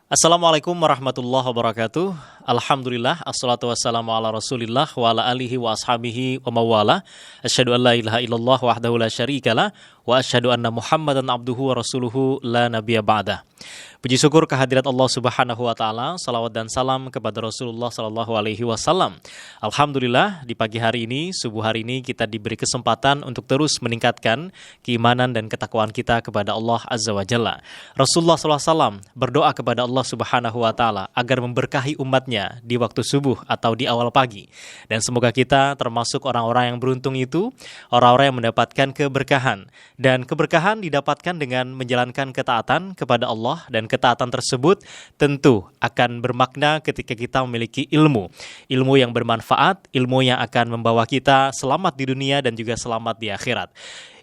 Assalamualaikum warahmatullahi wabarakatuh. Alhamdulillah, assalatu wassalamu ala rasulillah wa ala alihi wa ashabihi wa mawala. Asyhadu an la ilaha illallah wahdahu la syarikalah wa asyhadu anna muhammadan abduhu wa rasuluhu la nabiyya ba'dah. Puji syukur kehadirat Allah Subhanahu wa taala, salawat dan salam kepada Rasulullah sallallahu alaihi wasallam. Alhamdulillah, di pagi hari ini, subuh hari ini kita diberi kesempatan untuk terus meningkatkan keimanan dan ketakwaan kita kepada Allah Azza wa Jalla. Rasulullah sallallahu alaihi wasallam berdoa kepada Allah Subhanahu wa taala agar memberkahi umatnya di waktu subuh atau di awal pagi. Dan semoga kita termasuk orang-orang yang beruntung itu, orang-orang yang mendapatkan keberkahan. Dan keberkahan didapatkan dengan menjalankan ketaatan kepada Allah, dan ketaatan tersebut tentu akan bermakna ketika kita memiliki ilmu yang bermanfaat, ilmu yang akan membawa kita selamat di dunia dan juga selamat di akhirat.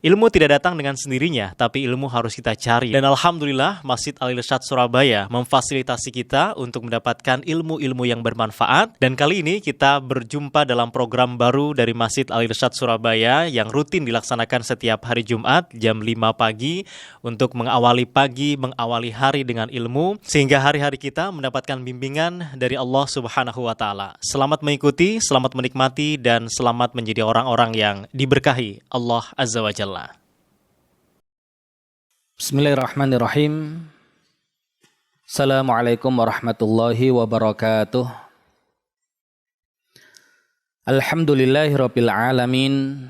Ilmu tidak datang dengan sendirinya, tapi ilmu harus kita cari. Dan alhamdulillah, Masjid Al-Irsyad Surabaya memfasilitasi kita untuk mendapatkan ilmu-ilmu yang bermanfaat. Dan kali ini kita berjumpa dalam program baru dari Masjid Al-Irsyad Surabaya yang rutin dilaksanakan setiap hari Jumat jam 5 pagi untuk mengawali pagi, mengawali hari dengan ilmu, sehingga hari-hari kita mendapatkan bimbingan dari Allah Subhanahu wa taala. Selamat mengikuti, selamat menikmati, dan selamat menjadi orang-orang yang diberkahi Allah Azza wa Jalla. Bismillahirrahmanirrahim. Assalamualaikum warahmatullahi wabarakatuh. Alhamdulillahirabbil alamin.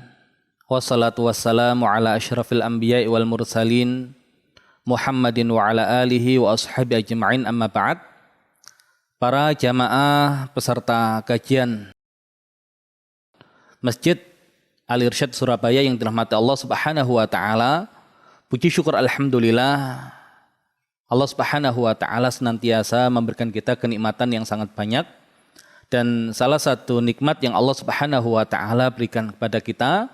Wassalatu wassalamu ala asyrafil anbiya'i wal mursalin Muhammadin wa ala alihi wa ashabi ajma'in, amma ba'd. Para jamaah peserta kajian Masjid Al-Irsyad Surabaya yang dirahmati Allah Subhanahu wa taala, puji syukur alhamdulillah Allah Subhanahu wa taala senantiasa memberikan kita kenikmatan yang sangat banyak. Dan salah satu nikmat yang Allah Subhanahu wa taala berikan kepada kita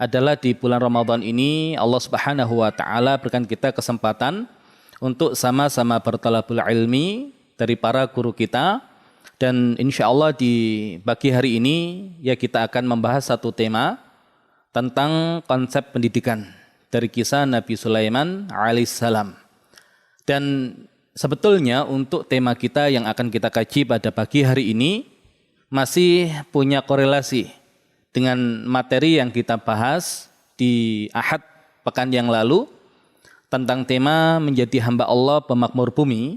adalah di bulan Ramadan ini Allah Subhanahu wa taala berikan kita kesempatan untuk sama-sama bertalabul ilmi dari para guru kita. Dan insya Allah di pagi hari ini ya kita akan membahas satu tema tentang konsep pendidikan dari kisah Nabi Sulaiman alaihissalam. Dan sebetulnya untuk tema kita yang akan kita kaji pada pagi hari ini masih punya korelasi dengan materi yang kita bahas di Ahad pekan yang lalu tentang tema menjadi hamba Allah pemakmur bumi,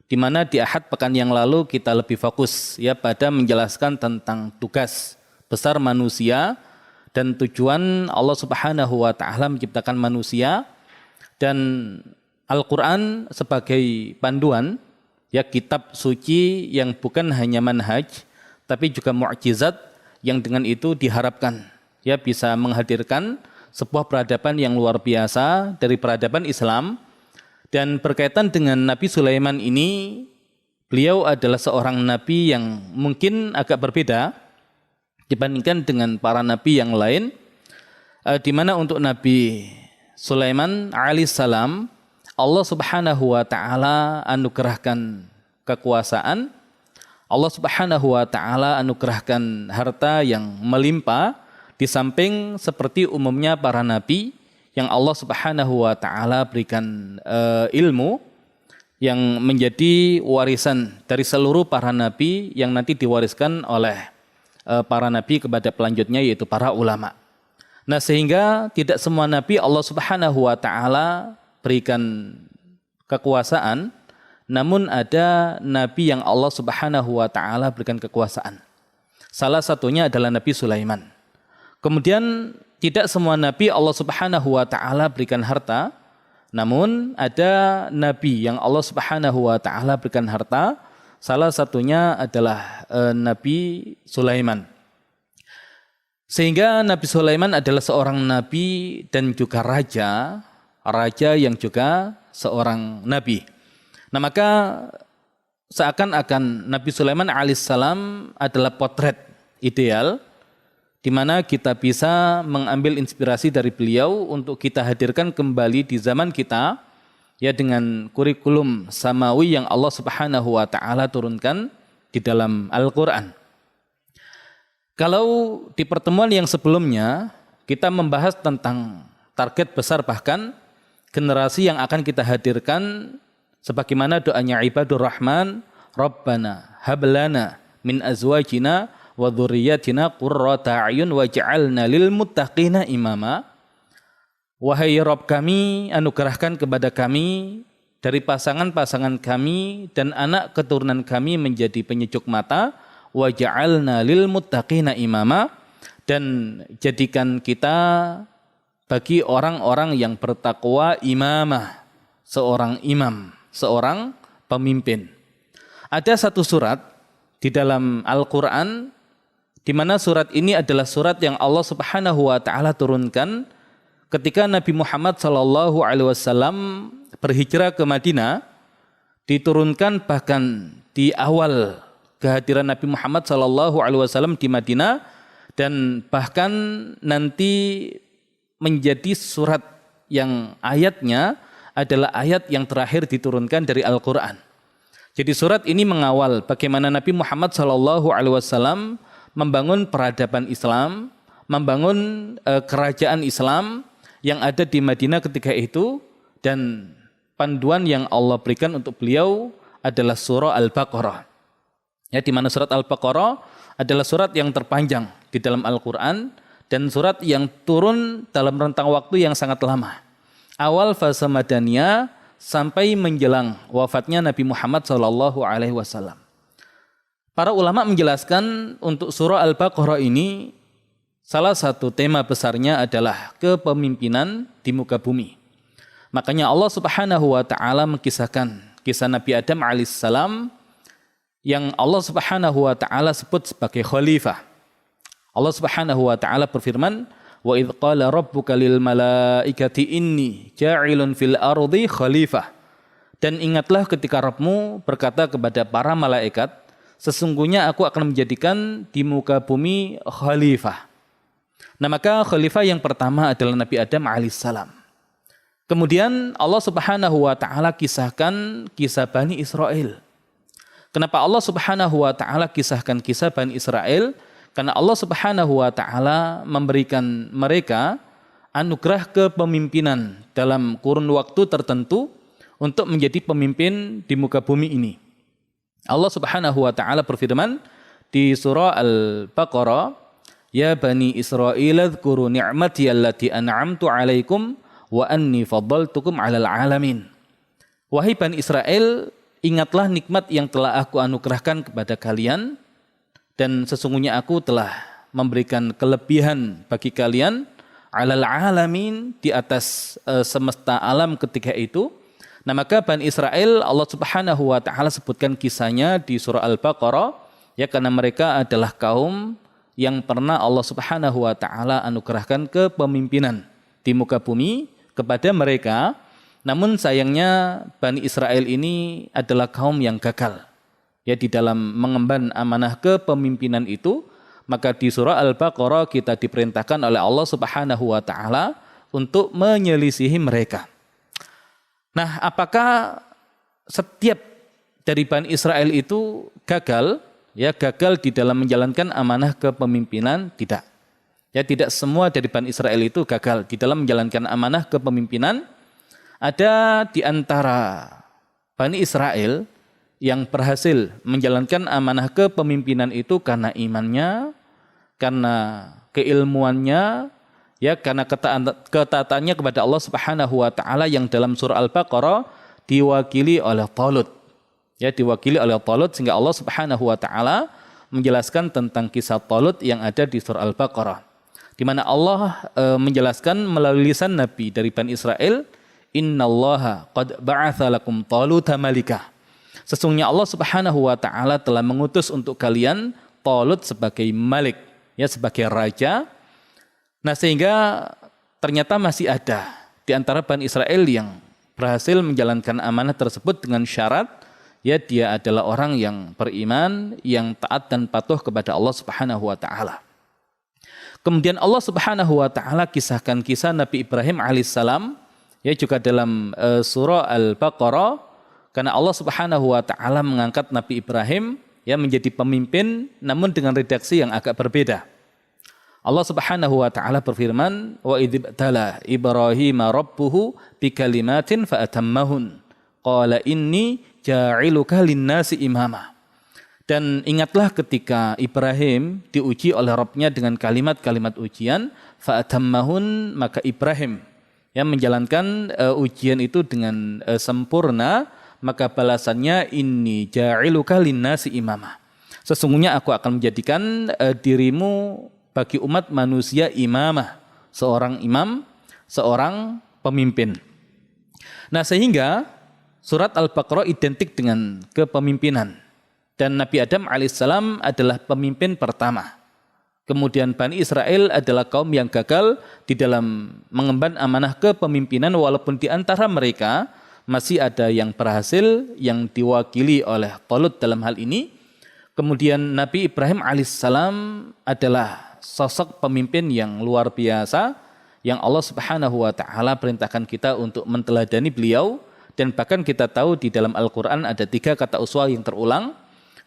di mana di Ahad pekan yang lalu kita lebih fokus ya pada menjelaskan tentang tugas besar manusia dan tujuan Allah Subhanahu wa taala menciptakan manusia, dan Al-Qur'an sebagai panduan ya kitab suci yang bukan hanya manhaj tapi juga mukjizat yang dengan itu diharapkan ya bisa menghadirkan sebuah peradaban yang luar biasa dari peradaban Islam. Dan berkaitan dengan Nabi Sulaiman ini, beliau adalah seorang nabi yang mungkin agak berbeda dibandingkan dengan para nabi yang lain, di mana untuk Nabi Sulaiman alaihissalam Allah Subhanahu wa taala anugerahkan kekuasaan, Allah Subhanahu wa taala anugerahkan harta yang melimpah, di samping seperti umumnya para nabi yang Allah Subhanahu wa taala berikan ilmu yang menjadi warisan dari seluruh para nabi yang nanti diwariskan oleh para nabi kepada pelanjutnya, yaitu para ulama. Nah, sehingga tidak semua nabi Allah Subhanahu wa taala berikan kekuasaan, namun ada nabi yang Allah Subhanahu wa taala berikan kekuasaan. Salah satunya adalah Nabi Sulaiman. Kemudian tidak semua nabi Allah Subhanahu wa taala berikan harta, namun ada nabi yang Allah Subhanahu wa taala berikan harta. Salah satunya adalah Nabi Sulaiman. Sehingga Nabi Sulaiman adalah seorang nabi dan juga raja yang juga seorang nabi. Nah, maka seakan-akan Nabi Sulaiman alaihissalam adalah potret ideal di mana kita bisa mengambil inspirasi dari beliau untuk kita hadirkan kembali di zaman kita ya dengan kurikulum samawi yang Allah Subhanahu wa taala turunkan di dalam Al-Qur'an. Kalau di pertemuan yang sebelumnya kita membahas tentang target besar, bahkan generasi yang akan kita hadirkan Sebagaimana doanya ibadur rahman, Rabbana hablana min azwajina wa dzurriyyatina qurrata a'yun waj'alna lil muttaqina imama. Wahai Rabb kami, anugerahkan kepada kami dari pasangan-pasangan kami dan anak keturunan kami menjadi penyejuk mata, waj'alna lil muttaqina imama, dan jadikan kita bagi orang-orang yang bertakwa imamah, seorang imam, seorang pemimpin. Ada satu surat di dalam Al-Quran di mana surat ini adalah surat yang Allah Subhanahu wa taala turunkan ketika Nabi Muhammad SAW berhijrah ke Madinah. Diturunkan bahkan di awal kehadiran Nabi Muhammad SAW di Madinah, dan bahkan nanti menjadi surat yang ayatnya adalah ayat yang terakhir diturunkan dari Al-Quran. Jadi surat ini mengawal bagaimana Nabi Muhammad SAW membangun peradaban Islam, membangun kerajaan Islam yang ada di Madinah ketika itu, dan panduan yang Allah berikan untuk beliau adalah surah Al-Baqarah. Ya, di mana surat Al-Baqarah adalah surat yang terpanjang di dalam Al-Quran dan surat yang turun dalam rentang waktu yang sangat lama. Awal fase Madaniyah sampai menjelang wafatnya Nabi Muhammad SAW. Para ulama menjelaskan untuk surah Al-Baqarah ini salah satu tema besarnya adalah kepemimpinan di muka bumi. Makanya Allah Subhanahu wa taala mengisahkan kisah Nabi Adam alaihissalam yang Allah Subhanahu wa taala sebut sebagai khalifah. Allah Subhanahu wa taala berfirman, "Wa idz qala rabbuka lil malaikati inni ja'ilun fil ardi khalifah." Dan ingatlah ketika Rabbmu berkata kepada para malaikat, sesungguhnya aku akan menjadikan di muka bumi khalifah. Nah, maka khalifah yang pertama adalah Nabi Adam alaihissalam. Kemudian Allah Subhanahu wa taala kisahkan kisah Bani Israel. Kenapa Allah Subhanahu wa taala kisahkan kisah Bani Israel? Karena Allah Subhanahu wa taala memberikan mereka anugerah kepemimpinan dalam kurun waktu tertentu untuk menjadi pemimpin di muka bumi ini. Allah Subhanahu wa taala berfirman di surah Al-Baqarah, "Ya Bani Israil dzkuru ni'mati allati an'amtu 'alaikum wa anni faddaltukum 'alal 'alamin." Wahai Bani Israel, ingatlah nikmat yang telah aku anugerahkan kepada kalian, dan sesungguhnya aku telah memberikan kelebihan bagi kalian 'alal 'alamin, di atas semesta alam ketika itu. Nah, maka Bani Israel Allah Subhanahu wa taala sebutkan kisahnya di surah Al-Baqarah, ya, karena mereka adalah kaum yang pernah Allah Subhanahu wa taala anugerahkan kepemimpinan di muka bumi kepada mereka. Namun sayangnya Bani Israel ini adalah kaum yang gagal, ya, di dalam mengemban amanah kepemimpinan itu. Maka di surah Al-Baqarah kita diperintahkan oleh Allah Subhanahu wa taala untuk menyelisihi mereka. Nah, apakah setiap dari Bani Israel itu gagal? Ya, gagal di dalam menjalankan amanah kepemimpinan? Tidak. Ya, tidak semua dari Bani Israel itu gagal di dalam menjalankan amanah kepemimpinan. Ada di antara Bani Israel yang berhasil menjalankan amanah kepemimpinan itu karena imannya, karena keilmuannya, ya, karena ketaatannya kepada Allah Subhanahu wa taala yang dalam surah Al-Baqarah diwakili oleh Talut. Ya, diwakili oleh Talut, sehingga Allah Subhanahu wa taala menjelaskan tentang kisah Talut yang ada di surah Al-Baqarah, di mana Allah menjelaskan melalui lisan Nabi dari Bani Israel, "Innallaha qad ba'atsa lakum Taluta malika." Sesungguhnya Allah Subhanahu wa taala telah mengutus untuk kalian Talut sebagai malik, ya, sebagai raja. Nah, sehingga ternyata masih ada di antara Bani Israel yang berhasil menjalankan amanah tersebut dengan syarat, ya, dia adalah orang yang beriman, yang taat dan patuh kepada Allah Subhanahu wa taala. Kemudian Allah Subhanahu wa taala kisahkan kisah Nabi Ibrahim alaihissalam, ya, juga dalam surah Al-Baqarah, karena Allah Subhanahu wa taala mengangkat Nabi Ibrahim, ya, menjadi pemimpin namun dengan redaksi yang agak berbeda. Allah Subhanahu wa taala berfirman, "Wa idzibtala Ibrahim rabbuhu bikalimatin fa atammahun qala inni ja'iluka lin-nasi imama. Dan ingatlah ketika Ibrahim diuji oleh Rabbnya dengan kalimat-kalimat ujian, fa'atammahun, maka Ibrahim menjalankan ujian itu dengan sempurna, maka balasannya inni ja'iluka lin-nasi imama. Sesungguhnya aku akan menjadikan dirimu bagi umat manusia imamah, seorang imam, seorang pemimpin. Nah, sehingga surat Al-Baqarah identik dengan kepemimpinan. Dan Nabi Adam alaihissalam adalah pemimpin pertama. Kemudian Bani Israel adalah kaum yang gagal di dalam mengemban amanah kepemimpinan, walaupun di antara mereka masih ada yang berhasil, yang diwakili oleh Talut dalam hal ini. Kemudian Nabi Ibrahim alaihissalam adalah sosok pemimpin yang luar biasa, yang Allah Subhanahu wa taala perintahkan kita untuk menteladani beliau. Dan bahkan kita tahu di dalam Al-Quran ada 3 kata uswah yang terulang.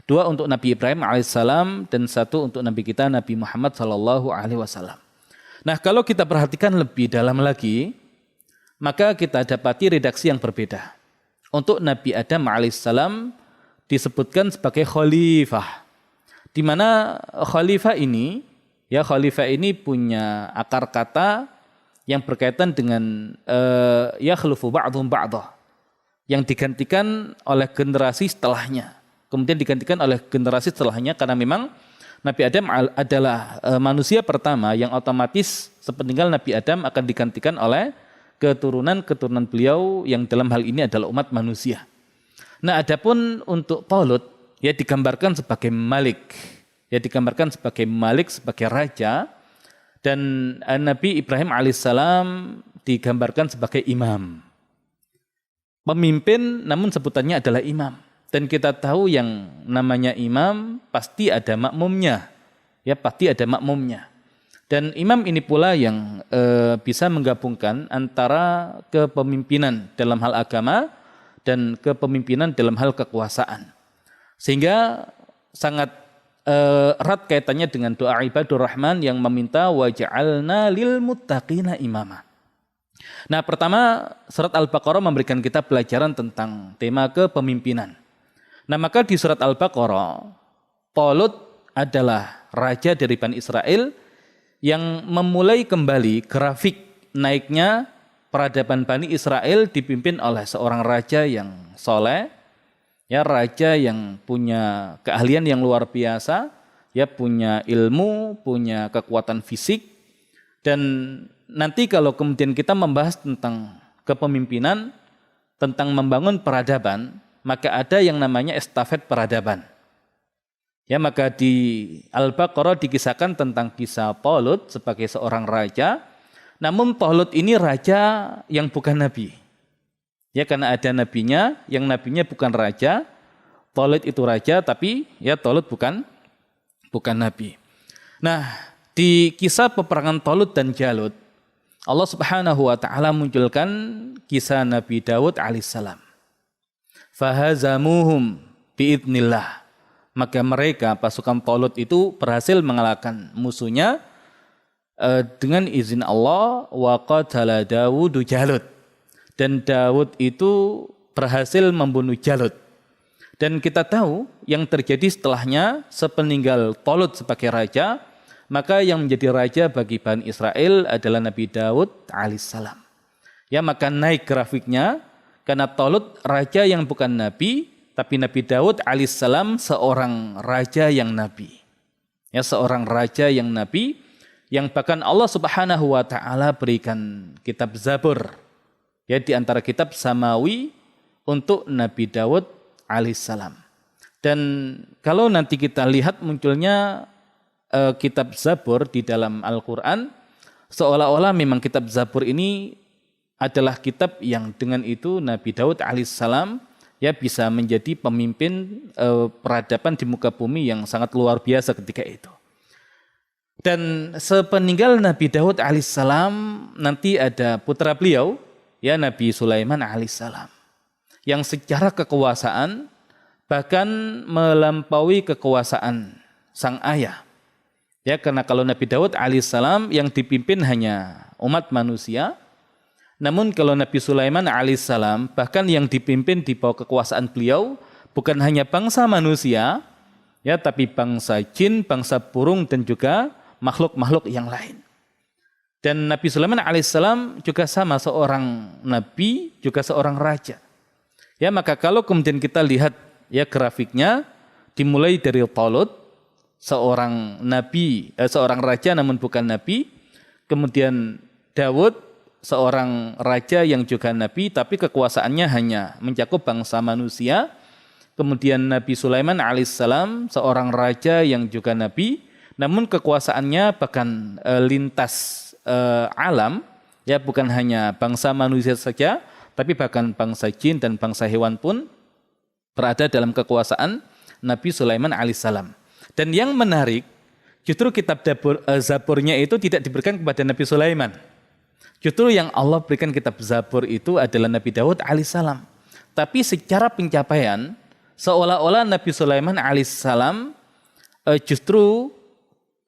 2 untuk Nabi Ibrahim alaihissalam dan 1 untuk Nabi kita Nabi Muhammad sallallahu alaihi wasallam. Nah, kalau kita perhatikan lebih dalam lagi, maka kita dapati redaksi yang berbeda. Untuk Nabi Adam alaihissalam disebutkan sebagai khalifah, di mana khalifah ini punya akar kata yang berkaitan dengan yakhlufu ba'dhum ba'dha, yang digantikan oleh generasi setelahnya. Kemudian digantikan oleh generasi setelahnya, karena memang Nabi Adam adalah manusia pertama yang otomatis sepeninggal Nabi Adam akan digantikan oleh keturunan beliau yang dalam hal ini adalah umat manusia. Nah, adapun untuk Talut digambarkan sebagai malik, sebagai raja, dan Nabi Ibrahim alaihissalam digambarkan sebagai imam. Pemimpin namun sebutannya adalah imam. Dan kita tahu yang namanya imam pasti ada makmumnya. Dan imam ini pula yang bisa menggabungkan antara kepemimpinan dalam hal agama dan kepemimpinan dalam hal kekuasaan. Sehingga sangat erat kaitannya dengan doa ibadur rahman yang meminta waj'alna lil muttaqina imama. Nah, pertama surat Al-Baqarah memberikan kita pelajaran tentang tema kepemimpinan. Nah, maka di surat Al-Baqarah, Talut adalah raja dari Bani Israel yang memulai kembali grafik naiknya peradaban Bani Israel dipimpin oleh seorang raja yang soleh, raja yang punya keahlian yang luar biasa, punya ilmu, punya kekuatan fisik. Dan nanti kalau kemudian kita membahas tentang kepemimpinan, tentang membangun peradaban, maka ada yang namanya estafet peradaban. Maka di Al-Baqarah dikisahkan tentang kisah Talut sebagai seorang raja. Namun Talut ini raja yang bukan nabi. Karena ada nabinya, yang nabinya bukan raja. Talut itu raja, tapi Talut bukan nabi. Nah, di kisah peperangan Talut dan Jalut, Allah Subhanahu wa taala munculkan kisah Nabi Daud alaihissalam. Fahazamuhum biidnillah. Maka mereka pasukan Talut itu berhasil mengalahkan musuhnya dengan izin Allah. Wa qatala Dawudu Jalut. Dan Daud itu berhasil membunuh Jalut. Dan kita tahu yang terjadi setelahnya sepeninggal Talut sebagai raja, maka yang menjadi raja bagi Bani Israel adalah Nabi Daud alaihissalam. Maka naik grafiknya, karena Talut raja yang bukan nabi, tapi Nabi Daud alaihissalam seorang raja yang nabi. Seorang raja yang nabi, yang bahkan Allah Subhanahu wa taala berikan kitab Zabur, di antara kitab samawi untuk Nabi Daud alaihissalam. Dan kalau nanti kita lihat munculnya kitab Zabur di dalam Al-Quran, seolah-olah memang kitab Zabur ini adalah kitab yang dengan itu Nabi Daud alaihissalam bisa menjadi pemimpin peradaban di muka bumi yang sangat luar biasa ketika itu. Dan sepeninggal Nabi Daud alaihissalam nanti ada putra beliau, Nabi Sulaiman alaihissalam, yang secara kekuasaan bahkan melampaui kekuasaan sang ayah. Karena kalau Nabi Daud alaihissalam yang dipimpin hanya umat manusia, Namun kalau Nabi Sulaiman alaihissalam bahkan yang dipimpin di bawah kekuasaan beliau bukan hanya bangsa manusia, ya, tapi bangsa jin, bangsa burung dan juga makhluk-makhluk yang lain. Dan Nabi Sulaiman alaihissalam juga sama, seorang nabi, juga seorang raja. Ya, maka kalau kemudian kita lihat ya grafiknya, dimulai dari Talut, seorang nabi, seorang raja namun bukan nabi, kemudian Daud, seorang raja yang juga nabi, tapi kekuasaannya hanya mencakup bangsa manusia. Kemudian Nabi Sulaiman alaihissalam, seorang raja yang juga nabi, namun kekuasaannya bahkan lintas alam, ya, bukan hanya bangsa manusia saja, tapi bahkan bangsa jin dan bangsa hewan pun berada dalam kekuasaan Nabi Sulaiman alaihissalam. Dan yang menarik, justru kitab Zaburnya itu tidak diberikan kepada Nabi Sulaiman. Justru yang Allah berikan kitab Zabur itu adalah Nabi Daud alaihissalam. Tapi secara pencapaian, seolah-olah Nabi Sulaiman alaihissalam justru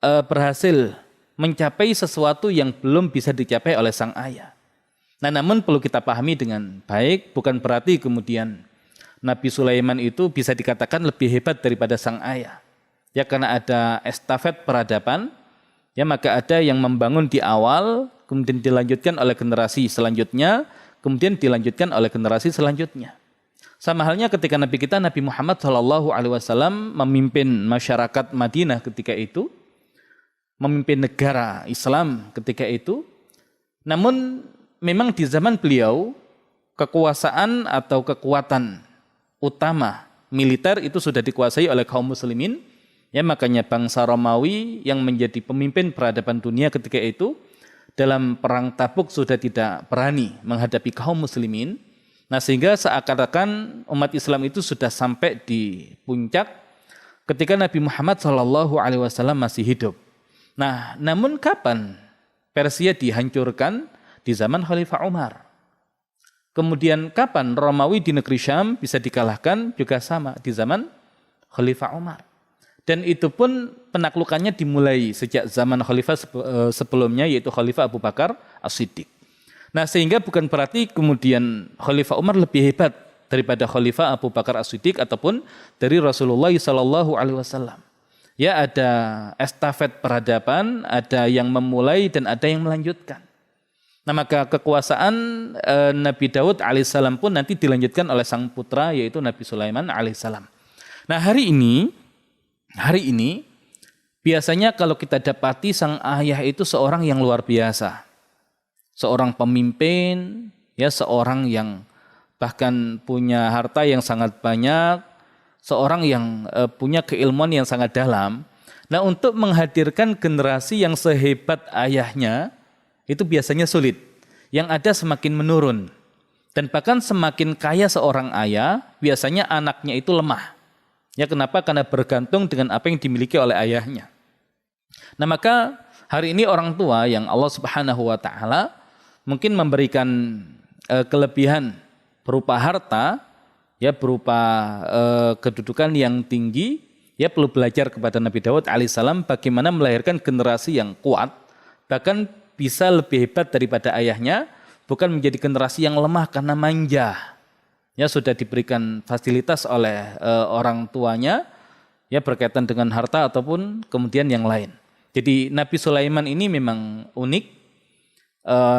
berhasil mencapai sesuatu yang belum bisa dicapai oleh sang ayah. Nah, namun perlu kita pahami dengan baik, bukan berarti kemudian Nabi Sulaiman itu bisa dikatakan lebih hebat daripada sang ayah. Ya, karena ada estafet peradaban, ya, maka ada yang membangun di awal, kemudian dilanjutkan oleh generasi selanjutnya, kemudian dilanjutkan oleh generasi selanjutnya. Sama halnya ketika Nabi kita Nabi Muhammad SAW memimpin masyarakat Madinah ketika itu, memimpin negara Islam ketika itu. Namun memang di zaman beliau kekuasaan atau kekuatan utama militer itu sudah dikuasai oleh kaum muslimin. Ya, makanya bangsa Romawi yang menjadi pemimpin peradaban dunia ketika itu dalam perang Tabuk sudah tidak berani menghadapi kaum muslimin. Nah, sehingga seakan-akan umat Islam itu sudah sampai di puncak ketika Nabi Muhammad SAW masih hidup. Nah, namun kapan Persia dihancurkan? Di zaman Khalifah Umar. Kemudian kapan Romawi di negeri Syam bisa dikalahkan? Juga sama, di zaman Khalifah Umar. Dan itu pun penaklukannya dimulai sejak zaman Khalifah sebelumnya, yaitu Khalifah Abu Bakar As-Siddiq. Nah, sehingga bukan berarti kemudian Khalifah Umar lebih hebat daripada Khalifah Abu Bakar As-Siddiq ataupun dari Rasulullah SAW. Ya, ada estafet peradaban, ada yang memulai dan ada yang melanjutkan. Nah, maka kekuasaan Nabi Daud alaihissalam pun nanti dilanjutkan oleh sang putra, yaitu Nabi Sulaiman alaihissalam. Nah, hari ini biasanya kalau kita dapati sang ayah itu seorang yang luar biasa. Seorang pemimpin, ya, seorang yang bahkan punya harta yang sangat banyak, seorang yang punya keilmuan yang sangat dalam. Nah, untuk menghadirkan generasi yang sehebat ayahnya itu biasanya sulit. Yang ada semakin menurun. Dan bahkan semakin kaya seorang ayah, biasanya anaknya itu lemah. Ya, kenapa? Karena bergantung dengan apa yang dimiliki oleh ayahnya. Nah, maka hari ini orang tua yang Allah Subhanahu wa taala mungkin memberikan kelebihan berupa harta, ya, berupa kedudukan yang tinggi, ya, perlu belajar kepada Nabi Daud alaihissalam bagaimana melahirkan generasi yang kuat, bahkan bisa lebih hebat daripada ayahnya, bukan menjadi generasi yang lemah karena manja. Ya, sudah diberikan fasilitas oleh orang tuanya, ya, berkaitan dengan harta ataupun kemudian yang lain. Jadi Nabi Sulaiman ini memang unik,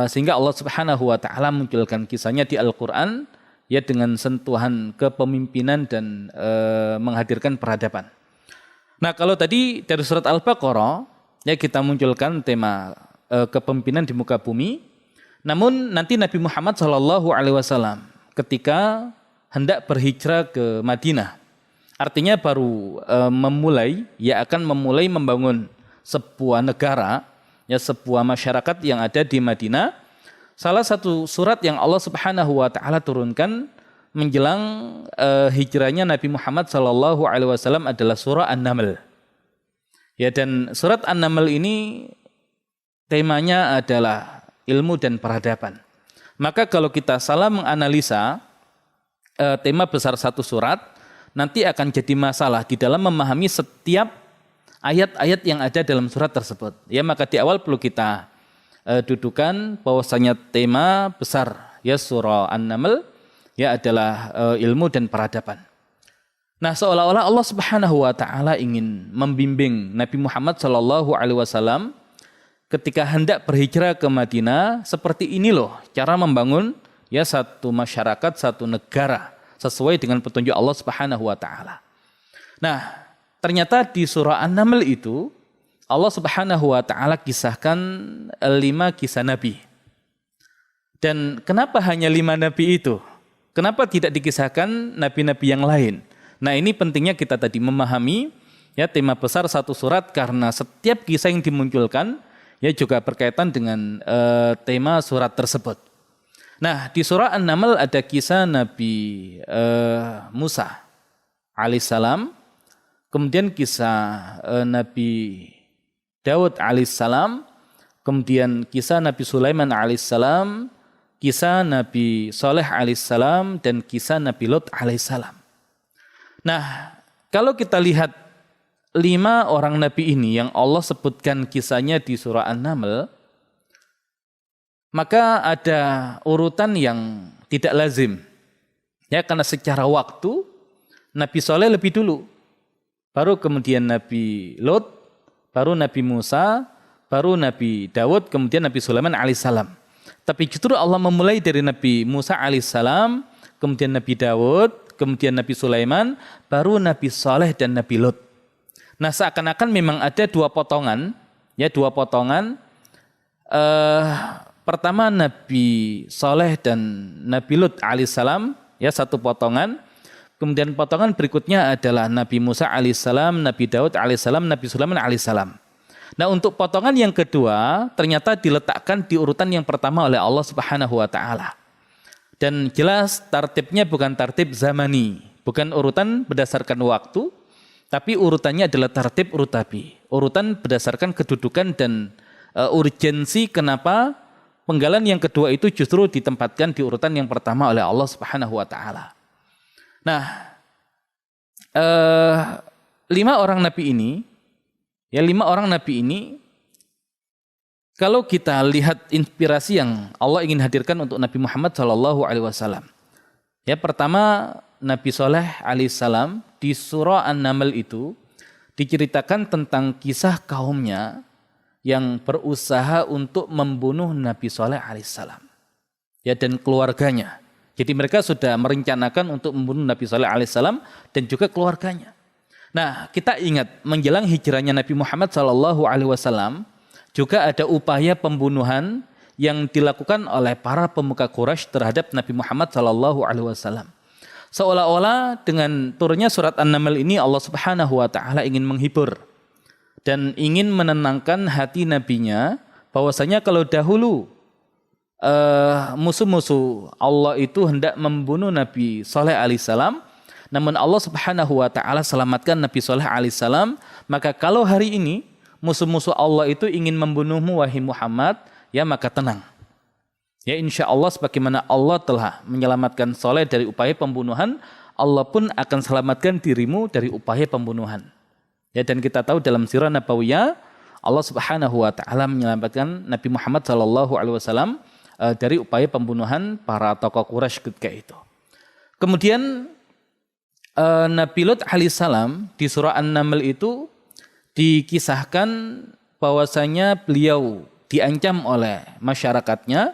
sehingga Allah Subhanahu wa taala munculkan kisahnya di Al-Qur'an, ya, dengan sentuhan kepemimpinan dan menghadirkan peradaban. Nah, kalau tadi dari surat Al-Baqarah, ya, kita munculkan tema kepemimpinan di muka bumi. Namun nanti Nabi Muhammad SAW ketika hendak berhijrah ke Madinah, artinya baru akan memulai membangun sebuah negara, ya, sebuah masyarakat yang ada di Madinah. Salah satu surat yang Allah Subhanahu wa taala turunkan menjelang hijrahnya Nabi Muhammad SAW adalah surah An-Naml. Ya, dan surat An-Naml ini temanya adalah ilmu dan peradaban. Maka kalau kita salah menganalisa tema besar satu surat, nanti akan jadi masalah di dalam memahami setiap ayat-ayat yang ada dalam surat tersebut. Ya, maka di awal perlu kita dudukan bahwasanya tema besar ya surah An-Naml ya adalah ilmu dan peradaban. Nah, seolah-olah Allah Subhanahu wa taala ingin membimbing Nabi Muhammad sallallahu alaihi wasallam ketika hendak berhijrah ke Madinah, seperti ini loh cara membangun ya satu masyarakat, satu negara sesuai dengan petunjuk Allah Subhanahu wa taala. Nah, ternyata di surah An-Naml itu Allah Subhanahu wa taala kisahkan 5 kisah nabi. Dan kenapa hanya 5 nabi itu? Kenapa tidak dikisahkan nabi-nabi yang lain? Nah, ini pentingnya kita tadi memahami ya tema besar satu surat, karena setiap kisah yang dimunculkan ya juga berkaitan dengan tema surat tersebut. Nah, di surah An-Naml ada kisah Nabi Musa alaihissalam, kemudian kisah Nabi Daud alaihissalam, kemudian kisah Nabi Sulaiman alaihissalam, kisah Nabi Saleh alaihissalam, dan kisah Nabi Lut alaihissalam. Nah, kalau kita lihat 5 orang nabi ini yang Allah sebutkan kisahnya di surah An-Naml, maka ada urutan yang tidak lazim. Ya, karena secara waktu Nabi Saleh lebih dulu, baru kemudian Nabi Lut, baru Nabi Musa, baru Nabi Daud, kemudian Nabi Sulaiman alaihissalam. Tapi justru Allah memulai dari Nabi Musa alaihissalam, kemudian Nabi Daud, kemudian Nabi Sulaiman, baru Nabi Saleh dan Nabi Lut. Nah, seakan-akan memang ada 2 potongan, ya 2 potongan. Pertama Nabi Saleh dan Nabi Lut alaihissalam, ya 1 potongan. Kemudian potongan berikutnya adalah Nabi Musa alaihissalam, Nabi Daud alaihissalam, Nabi Sulaiman alaihissalam. Nah, untuk potongan yang kedua ternyata diletakkan di urutan yang pertama oleh Allah Subhanahu wa taala. Dan jelas tartibnya bukan tartib zamani, bukan urutan berdasarkan waktu, tapi urutannya adalah tartib urutabi, urutan berdasarkan kedudukan dan urgensi kenapa penggalan yang kedua itu justru ditempatkan di urutan yang pertama oleh Allah Subhanahu wa taala. Nah, 5 orang nabi ini, ya 5 orang nabi ini, kalau kita lihat inspirasi yang Allah ingin hadirkan untuk Nabi Muhammad SAW. Ya, pertama Nabi Saleh alaihissalam di surah An-Naml itu diceritakan tentang kisah kaumnya yang berusaha untuk membunuh Nabi Saleh alaihissalam. Ya, dan keluarganya. Jadi mereka sudah merencanakan untuk membunuh Nabi Saleh alaihissalam dan juga keluarganya. Nah, kita ingat menjelang hijrahnya Nabi Muhammad SAW, juga ada upaya pembunuhan yang dilakukan oleh para pemuka Quraisy terhadap Nabi Muhammad SAW. Seolah-olah dengan turunnya surat An-Naml ini Allah Subhanahu wa taala ingin menghibur dan ingin menenangkan hati nabinya bahwasanya kalau dahulu musuh-musuh Allah itu hendak membunuh Nabi Saleh alaihissalam, namun Allah Subhanahu wa taala selamatkan Nabi Saleh alaihissalam, maka kalau hari ini musuh-musuh Allah itu ingin membunuhmu wahai Muhammad, ya maka tenang. Ya, insya Allah sebagaimana Allah telah menyelamatkan Saleh dari upaya pembunuhan, Allah pun akan selamatkan dirimu dari upaya pembunuhan. Ya, dan kita tahu dalam sirah Nabawiyah Allah Subhanahu wa taala menyelamatkan Nabi Muhammad SAW dari upaya pembunuhan para tokoh Quraisy ketika itu. Kemudian Nabi Lut alaihissalam di surah An-Naml itu dikisahkan bahwasanya beliau diancam oleh masyarakatnya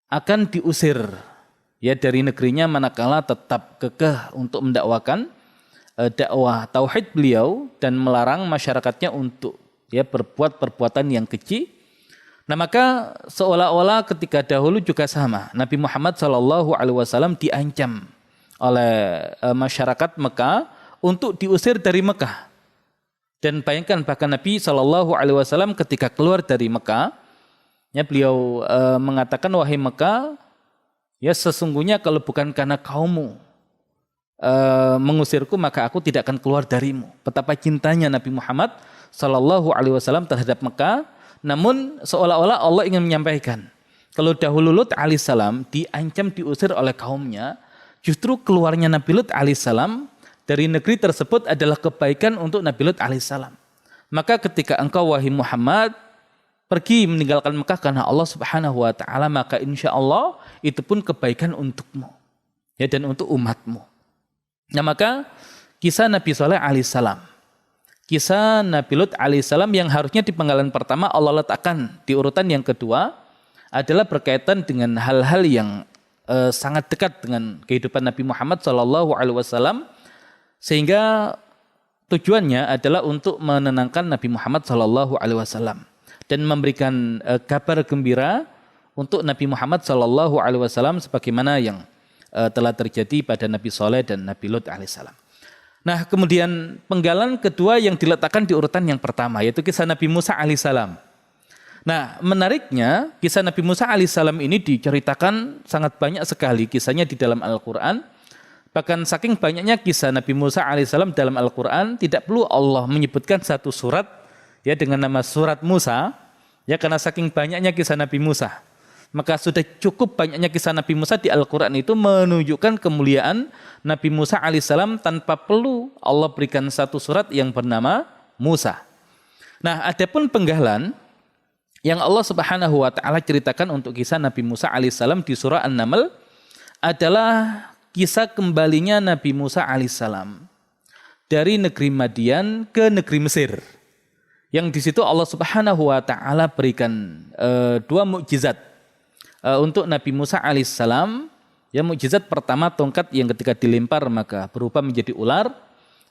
akan diusir ya dari negerinya manakala tetap kekeh untuk mendakwakan dakwah tauhid beliau dan melarang masyarakatnya untuk ya berbuat perbuatan yang keji. Nah, maka seolah-olah ketika dahulu juga sama, Nabi Muhammad SAW diancam oleh masyarakat Mekah untuk diusir dari Mekah. Dan bayangkan bahkan Nabi SAW ketika keluar dari Mekah, ya beliau mengatakan, wahai Mekah, ya sesungguhnya kalau bukan karena kaummu mengusirku, maka aku tidak akan keluar darimu. Betapa cintanya Nabi Muhammad SAW terhadap Mekah. Namun seolah-olah Allah ingin menyampaikan, kalau dahulu Lut alaihissalam diancam diusir oleh kaumnya, justru keluarnya Nabi Lut alaihissalam dari negeri tersebut adalah kebaikan untuk Nabi Lut alaihissalam. Maka ketika engkau wahai Muhammad pergi meninggalkan Mekah karena Allah Subhanahu wa taala, maka insya Allah itu pun kebaikan untukmu ya dan untuk umatmu. Nah, maka kisah Nabi Saleh alaihissalam, kisah Nabi Lut alaihissalam yang harusnya di penggalan pertama Allah letakkan di urutan yang kedua adalah berkaitan dengan hal-hal yang sangat dekat dengan kehidupan Nabi Muhammad SAW, sehingga tujuannya adalah untuk menenangkan Nabi Muhammad SAW dan memberikan kabar gembira untuk Nabi Muhammad SAW sebagaimana yang telah terjadi pada Nabi Saleh dan Nabi Lut alaihissalam. Nah, kemudian penggalan kedua yang diletakkan di urutan yang pertama yaitu kisah Nabi Musa alaihissalam. Nah, menariknya kisah Nabi Musa alaihissalam ini diceritakan sangat banyak sekali kisahnya di dalam Al-Quran. Bahkan saking banyaknya kisah Nabi Musa alaihissalam dalam Al-Quran, tidak perlu Allah menyebutkan satu surat ya dengan nama surat Musa, ya karena saking banyaknya kisah Nabi Musa. Maka sudah cukup banyaknya kisah Nabi Musa di Al-Quran itu menunjukkan kemuliaan Nabi Musa alaihissalam tanpa perlu Allah berikan satu surat yang bernama Musa. Nah, adapun penggalan yang Allah Subhanahu wa taala ceritakan untuk kisah Nabi Musa alaihissalam di surah An-Naml adalah kisah kembalinya Nabi Musa alaihissalam dari negeri Madian ke negeri Mesir. Yang di situ Allah Subhanahu wa taala berikan dua mukjizat untuk Nabi Musa alaihissalam. Ya, mukjizat pertama tongkat yang ketika dilempar maka berubah menjadi ular.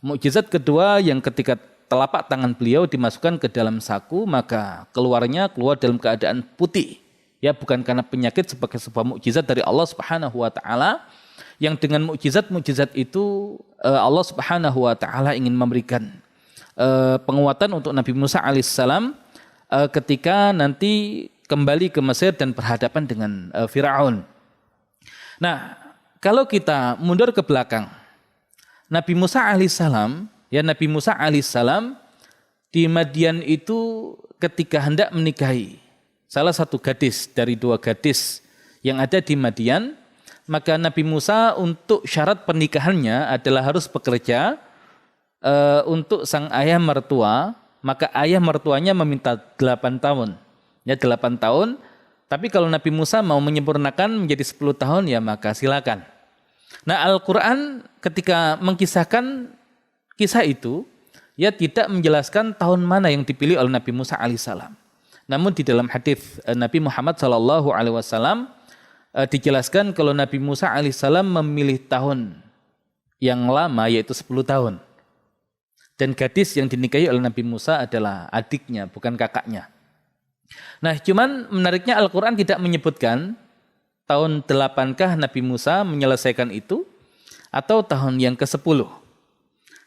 Mukjizat kedua yang ketika telapak tangan beliau dimasukkan ke dalam saku maka keluar dalam keadaan putih. Ya, bukan karena penyakit, sebagai sebuah mukjizat dari Allah Subhanahu wa taala. Yang dengan mukjizat itu Allah Subhanahu wa taala ingin memberikan penguatan untuk Nabi Musa alaihissalam ketika nanti kembali ke Mesir dan berhadapan dengan Firaun. Nah, kalau kita mundur ke belakang, Nabi Musa alaihissalam di Madian itu ketika hendak menikahi salah satu gadis dari dua gadis yang ada di Madian, maka Nabi Musa untuk syarat pernikahannya adalah harus bekerja untuk sang ayah mertua, maka ayah mertuanya meminta 8 tahun. Ya, 8 tahun. Tapi kalau Nabi Musa mau menyempurnakan menjadi 10 tahun ya maka silakan. Nah, Al-Qur'an ketika mengkisahkan kisah itu ya tidak menjelaskan tahun mana yang dipilih oleh Nabi Musa alaihissalam. Namun di dalam hadis Nabi Muhammad SAW dijelaskan kalau Nabi Musa alaihissalam memilih tahun yang lama yaitu 10 tahun. Dan gadis yang dinikahi oleh Nabi Musa adalah adiknya, bukan kakaknya. Nah, cuman menariknya Al-Quran tidak menyebutkan tahun 8-kah Nabi Musa menyelesaikan itu atau tahun yang ke-10.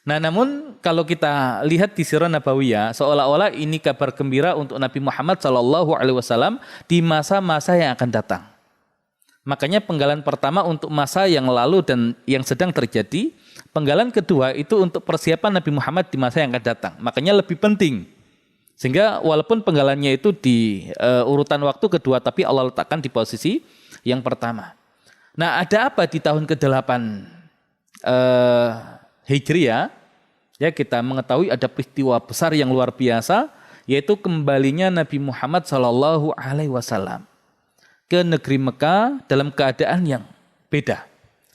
Nah, namun kalau kita lihat di Sirah Nabawiyah, seolah-olah ini kabar gembira untuk Nabi Muhammad SAW di masa-masa yang akan datang. Makanya penggalan pertama untuk masa yang lalu dan yang sedang terjadi. Penggalan kedua itu untuk persiapan Nabi Muhammad di masa yang akan datang. Makanya lebih penting. Sehingga walaupun penggalannya itu di urutan waktu kedua, tapi Allah letakkan di posisi yang pertama. Nah, ada apa di tahun ke-8 Hijriah? Ya, kita mengetahui ada peristiwa besar yang luar biasa, yaitu kembalinya Nabi Muhammad SAW ke negeri Mekah dalam keadaan yang beda.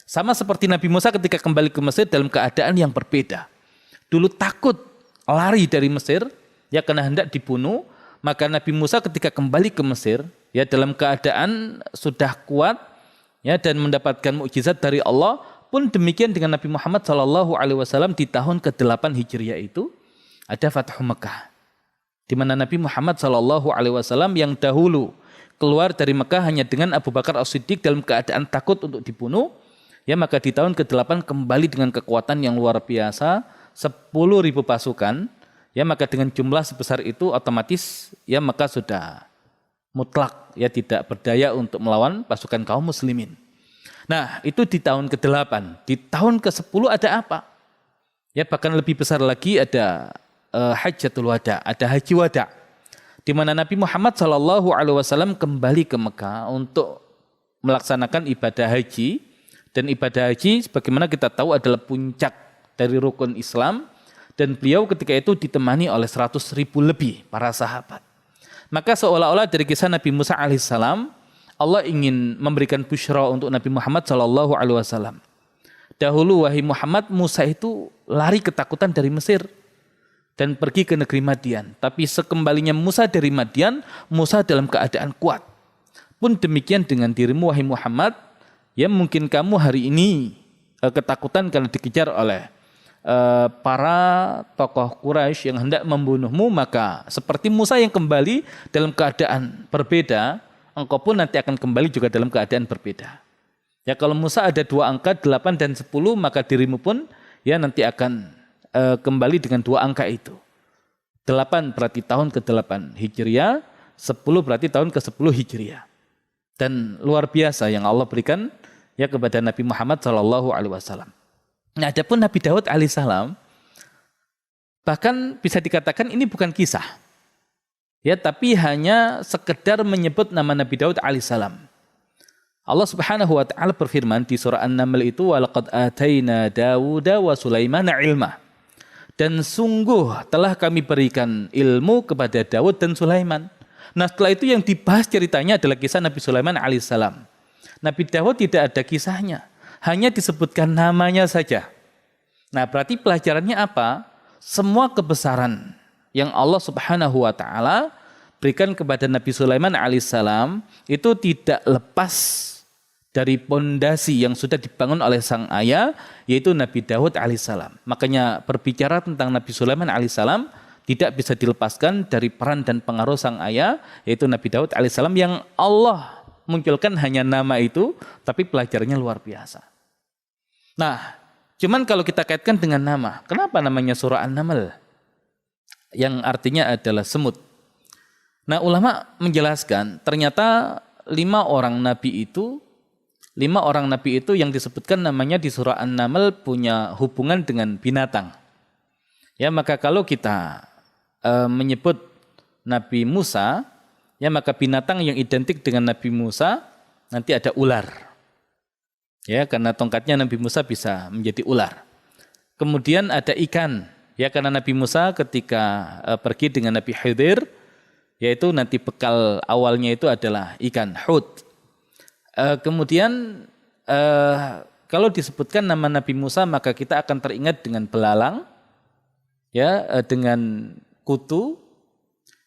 Sama seperti Nabi Musa ketika kembali ke Mesir dalam keadaan yang berbeda. Dulu takut lari dari Mesir, ya karena hendak dibunuh, maka Nabi Musa ketika kembali ke Mesir, ya dalam keadaan sudah kuat, ya dan mendapatkan mukjizat dari Allah. Pun demikian dengan Nabi Muhammad SAW di tahun ke-8 Hijriah itu ada Fathu Mekah, di mana Nabi Muhammad SAW yang dahulu keluar dari Mekah hanya dengan Abu Bakar As-Siddiq dalam keadaan takut untuk dibunuh. Ya, maka di tahun ke-8 kembali dengan kekuatan yang luar biasa, 10.000 pasukan. Ya, maka dengan jumlah sebesar itu otomatis ya maka sudah mutlak ya tidak berdaya untuk melawan pasukan kaum muslimin. Nah, itu di tahun ke-8. Di tahun ke-10 ada apa? Ya, bahkan lebih besar lagi ada Hajjatul Wada, ada Haji Wada, di mana Nabi Muhammad SAW kembali ke Mekah untuk melaksanakan ibadah haji. Dan ibadah haji sebagaimana kita tahu adalah puncak dari rukun Islam. Dan beliau ketika itu ditemani oleh 100.000 lebih para sahabat. Maka seolah-olah dari kisah Nabi Musa alaihissalam, Allah ingin memberikan busyra untuk Nabi Muhammad sallallahu alaihi wasallam. Dahulu wahai Muhammad, Musa itu lari ketakutan dari Mesir dan pergi ke negeri Madian. Tapi sekembalinya Musa dari Madian, Musa dalam keadaan kuat. Pun demikian dengan dirimu wahai Muhammad, ya mungkin kamu hari ini ketakutan karena dikejar oleh para tokoh Quraisy yang hendak membunuhmu, maka seperti Musa yang kembali dalam keadaan berbeda, engkau pun nanti akan kembali juga dalam keadaan berbeda. Ya kalau Musa ada 2 angka 8 dan 10, maka dirimu pun ya nanti akan kembali dengan 2 angka itu. 8 berarti tahun ke-8 Hijriah, 10 berarti tahun ke-10 Hijriah. Dan luar biasa yang Allah berikan ya kepada Nabi Muhammad sallallahu alaihi wasallam. Nah, adapun Nabi Daud alaihissalam bahkan bisa dikatakan ini bukan kisah. Ya, tapi hanya sekedar menyebut nama Nabi Daud alaihissalam. Allah Subhanahu wa taala berfirman di surah An-Naml itu, walaqad ataina Dawuda wa Sulaimana ilma. Dan sungguh telah kami berikan ilmu kepada Daud dan Sulaiman. Nah, setelah itu yang dibahas ceritanya adalah kisah Nabi Sulaiman alaihissalam. Nabi Daud tidak ada kisahnya, hanya disebutkan namanya saja. Nah, berarti pelajarannya apa? Semua kebesaran yang Allah Subhanahu wa taala berikan kepada Nabi Sulaiman alaihissalam itu tidak lepas dari pondasi yang sudah dibangun oleh sang ayah, yaitu Nabi Daud alaihissalam. Makanya berbicara tentang Nabi Sulaiman alaihissalam tidak bisa dilepaskan dari peran dan pengaruh sang ayah, yaitu Nabi Daud alaihissalam yang Allah munculkan hanya nama itu, tapi pelajarannya luar biasa. Nah, cuman kalau kita kaitkan dengan nama, kenapa namanya surah An-Naml? Yang artinya adalah semut. Nah, ulama menjelaskan ternyata 5 orang nabi itu yang disebutkan namanya di surah An-Naml punya hubungan dengan binatang. Ya, maka kalau kita menyebut Nabi Musa, ya maka binatang yang identik dengan Nabi Musa nanti ada ular. Ya, karena tongkatnya Nabi Musa bisa menjadi ular. Kemudian ada ikan, ya karena Nabi Musa ketika pergi dengan Nabi Khidir, yaitu nanti bekal awalnya itu adalah ikan hut. Kemudian kalau disebutkan nama Nabi Musa, maka kita akan teringat dengan belalang, ya dengan kutu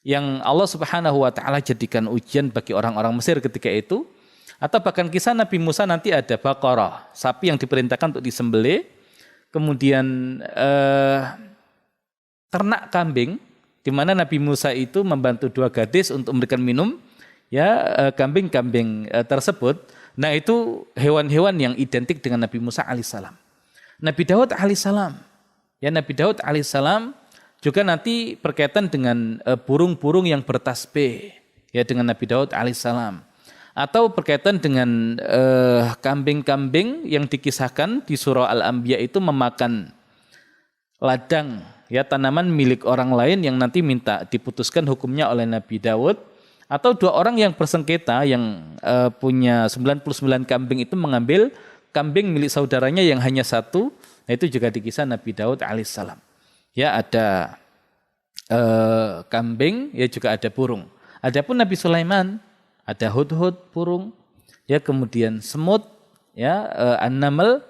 yang Allah Subhanahu wa taala jadikan ujian bagi orang-orang Mesir ketika itu, atau bahkan kisah Nabi Musa nanti ada baqarah, sapi yang diperintahkan untuk disembelih, kemudian ternak kambing di mana Nabi Musa itu membantu 2 gadis untuk memberikan minum ya kambing-kambing tersebut. Nah, itu hewan-hewan yang identik dengan Nabi Musa alaihissalam. Nabi Daud alaihissalam, ya Nabi Daud alaihissalam juga nanti berkaitan dengan burung-burung yang bertasbih, ya dengan Nabi Daud alaihissalam, atau berkaitan dengan kambing-kambing yang dikisahkan di surah Al-Anbiya itu memakan ladang, ya tanaman milik orang lain yang nanti minta diputuskan hukumnya oleh Nabi Daud, atau 2 orang yang bersengketa yang punya 99 kambing itu mengambil kambing milik saudaranya yang hanya 1. Nah, itu juga di kisah Nabi Daud alaihissalam. Ya ada kambing, ya juga ada burung. Adapun Nabi Sulaiman ada hudhud burung, ya kemudian semut, ya An-Naml,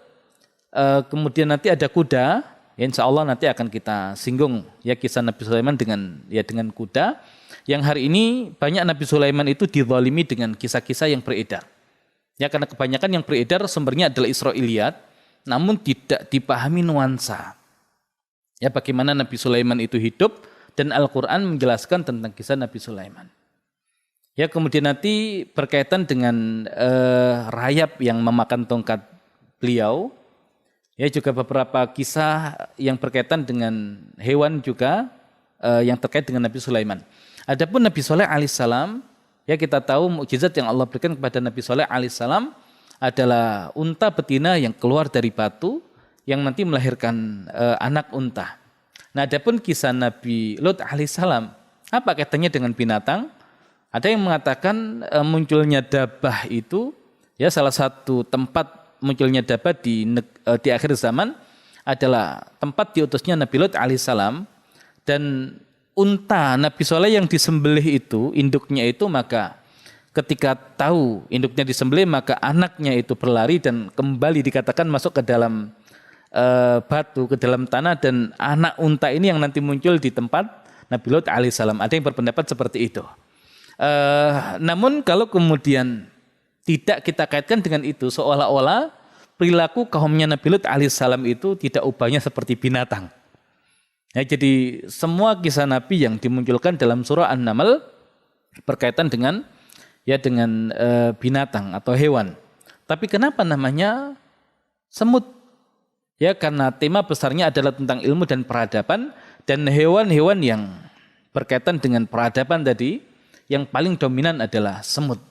kemudian nanti ada kuda. Ya, insya Allah nanti akan kita singgung ya kisah Nabi Sulaiman dengan kuda. Yang hari ini banyak Nabi Sulaiman itu dizalimi dengan kisah-kisah yang beredar. Ya karena kebanyakan yang beredar sumbernya adalah Israiliyat, namun tidak dipahami nuansa. Ya bagaimana Nabi Sulaiman itu hidup, dan Al-Quran menjelaskan tentang kisah Nabi Sulaiman. Ya kemudian nanti berkaitan dengan rayap yang memakan tongkat beliau. Ya juga beberapa kisah yang berkaitan dengan hewan juga yang terkait dengan Nabi Sulaiman. Adapun Nabi Saleh alaihissalam, ya kita tahu mukjizat yang Allah berikan kepada Nabi Saleh alaihissalam adalah unta betina yang keluar dari batu yang nanti melahirkan anak unta. Nah, adapun kisah Nabi Lut alaihissalam, apa kaitannya dengan binatang? Ada yang mengatakan munculnya dabah itu, ya salah satu tempat munculnya dabah di akhir zaman adalah tempat diutusnya Nabi Lut alaihissalam, dan unta Nabi Soleh yang disembelih itu, induknya itu, maka ketika tahu induknya disembelih, maka anaknya itu berlari dan kembali dikatakan masuk ke dalam batu, ke dalam tanah, dan anak unta ini yang nanti muncul di tempat Nabi Lut alaihissalam. Ada yang berpendapat seperti itu. Namun kalau kemudian tidak kita kaitkan dengan itu, seolah-olah perilaku kaumnya Nabi Lut alaihissalam itu tidak ubahnya seperti binatang. Ya, jadi semua kisah Nabi yang dimunculkan dalam surah An-Naml berkaitan dengan binatang atau hewan. Tapi kenapa namanya semut? Ya, karena tema besarnya adalah tentang ilmu dan peradaban, dan hewan-hewan yang berkaitan dengan peradaban tadi yang paling dominan adalah semut.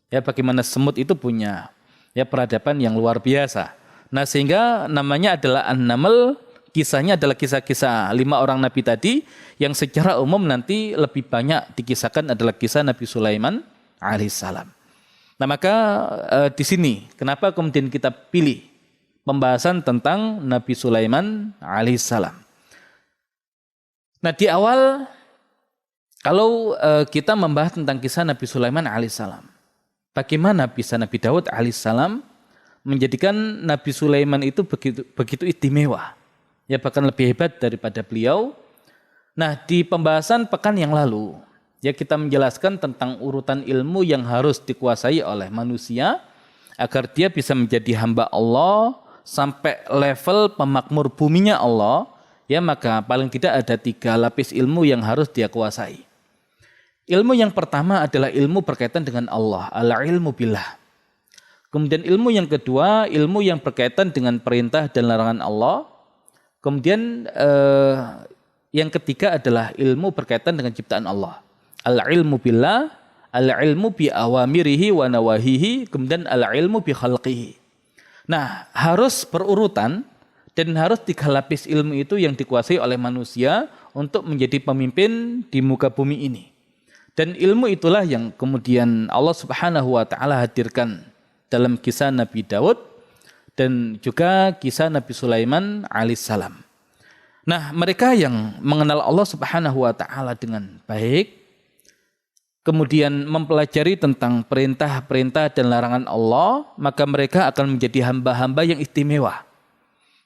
Ya, bagaimana semut itu punya peradaban yang luar biasa. Nah, sehingga namanya adalah An-Naml. Kisahnya adalah kisah-kisah 5 orang Nabi tadi, yang secara umum nanti lebih banyak dikisahkan adalah kisah Nabi Sulaiman alaihissalam. Nah, maka di sini kenapa kemudian kita pilih pembahasan tentang Nabi Sulaiman alaihissalam. Nah, di awal kalau kita membahas tentang kisah Nabi Sulaiman alaihissalam, bagaimana bisa Nabi Daud alaihissalam menjadikan Nabi Sulaiman itu begitu istimewa, ya bahkan lebih hebat daripada beliau. Nah, di pembahasan pekan yang lalu, ya kita menjelaskan tentang urutan ilmu yang harus dikuasai oleh manusia agar dia bisa menjadi hamba Allah sampai level pemakmur buminya Allah, ya maka paling tidak ada 3 lapis ilmu yang harus dia kuasai. Ilmu yang pertama adalah ilmu berkaitan dengan Allah, al-ilmu billah. Kemudian ilmu yang kedua, ilmu yang berkaitan dengan perintah dan larangan Allah. Kemudian yang ketiga adalah ilmu berkaitan dengan ciptaan Allah. Al-ilmu billah, al-ilmu bi awamirihi wa nawahihi, kemudian al-ilmu bi khalqihi. Nah, harus berurutan dan harus 3 lapis ilmu itu yang dikuasai oleh manusia untuk menjadi pemimpin di muka bumi ini. Dan ilmu itulah yang kemudian Allah Subhanahu wa taala hadirkan dalam kisah Nabi Daud dan juga kisah Nabi Sulaiman alaihissalam. Nah, mereka yang mengenal Allah Subhanahu wa taala dengan baik, kemudian mempelajari tentang perintah-perintah dan larangan Allah, maka mereka akan menjadi hamba-hamba yang istimewa.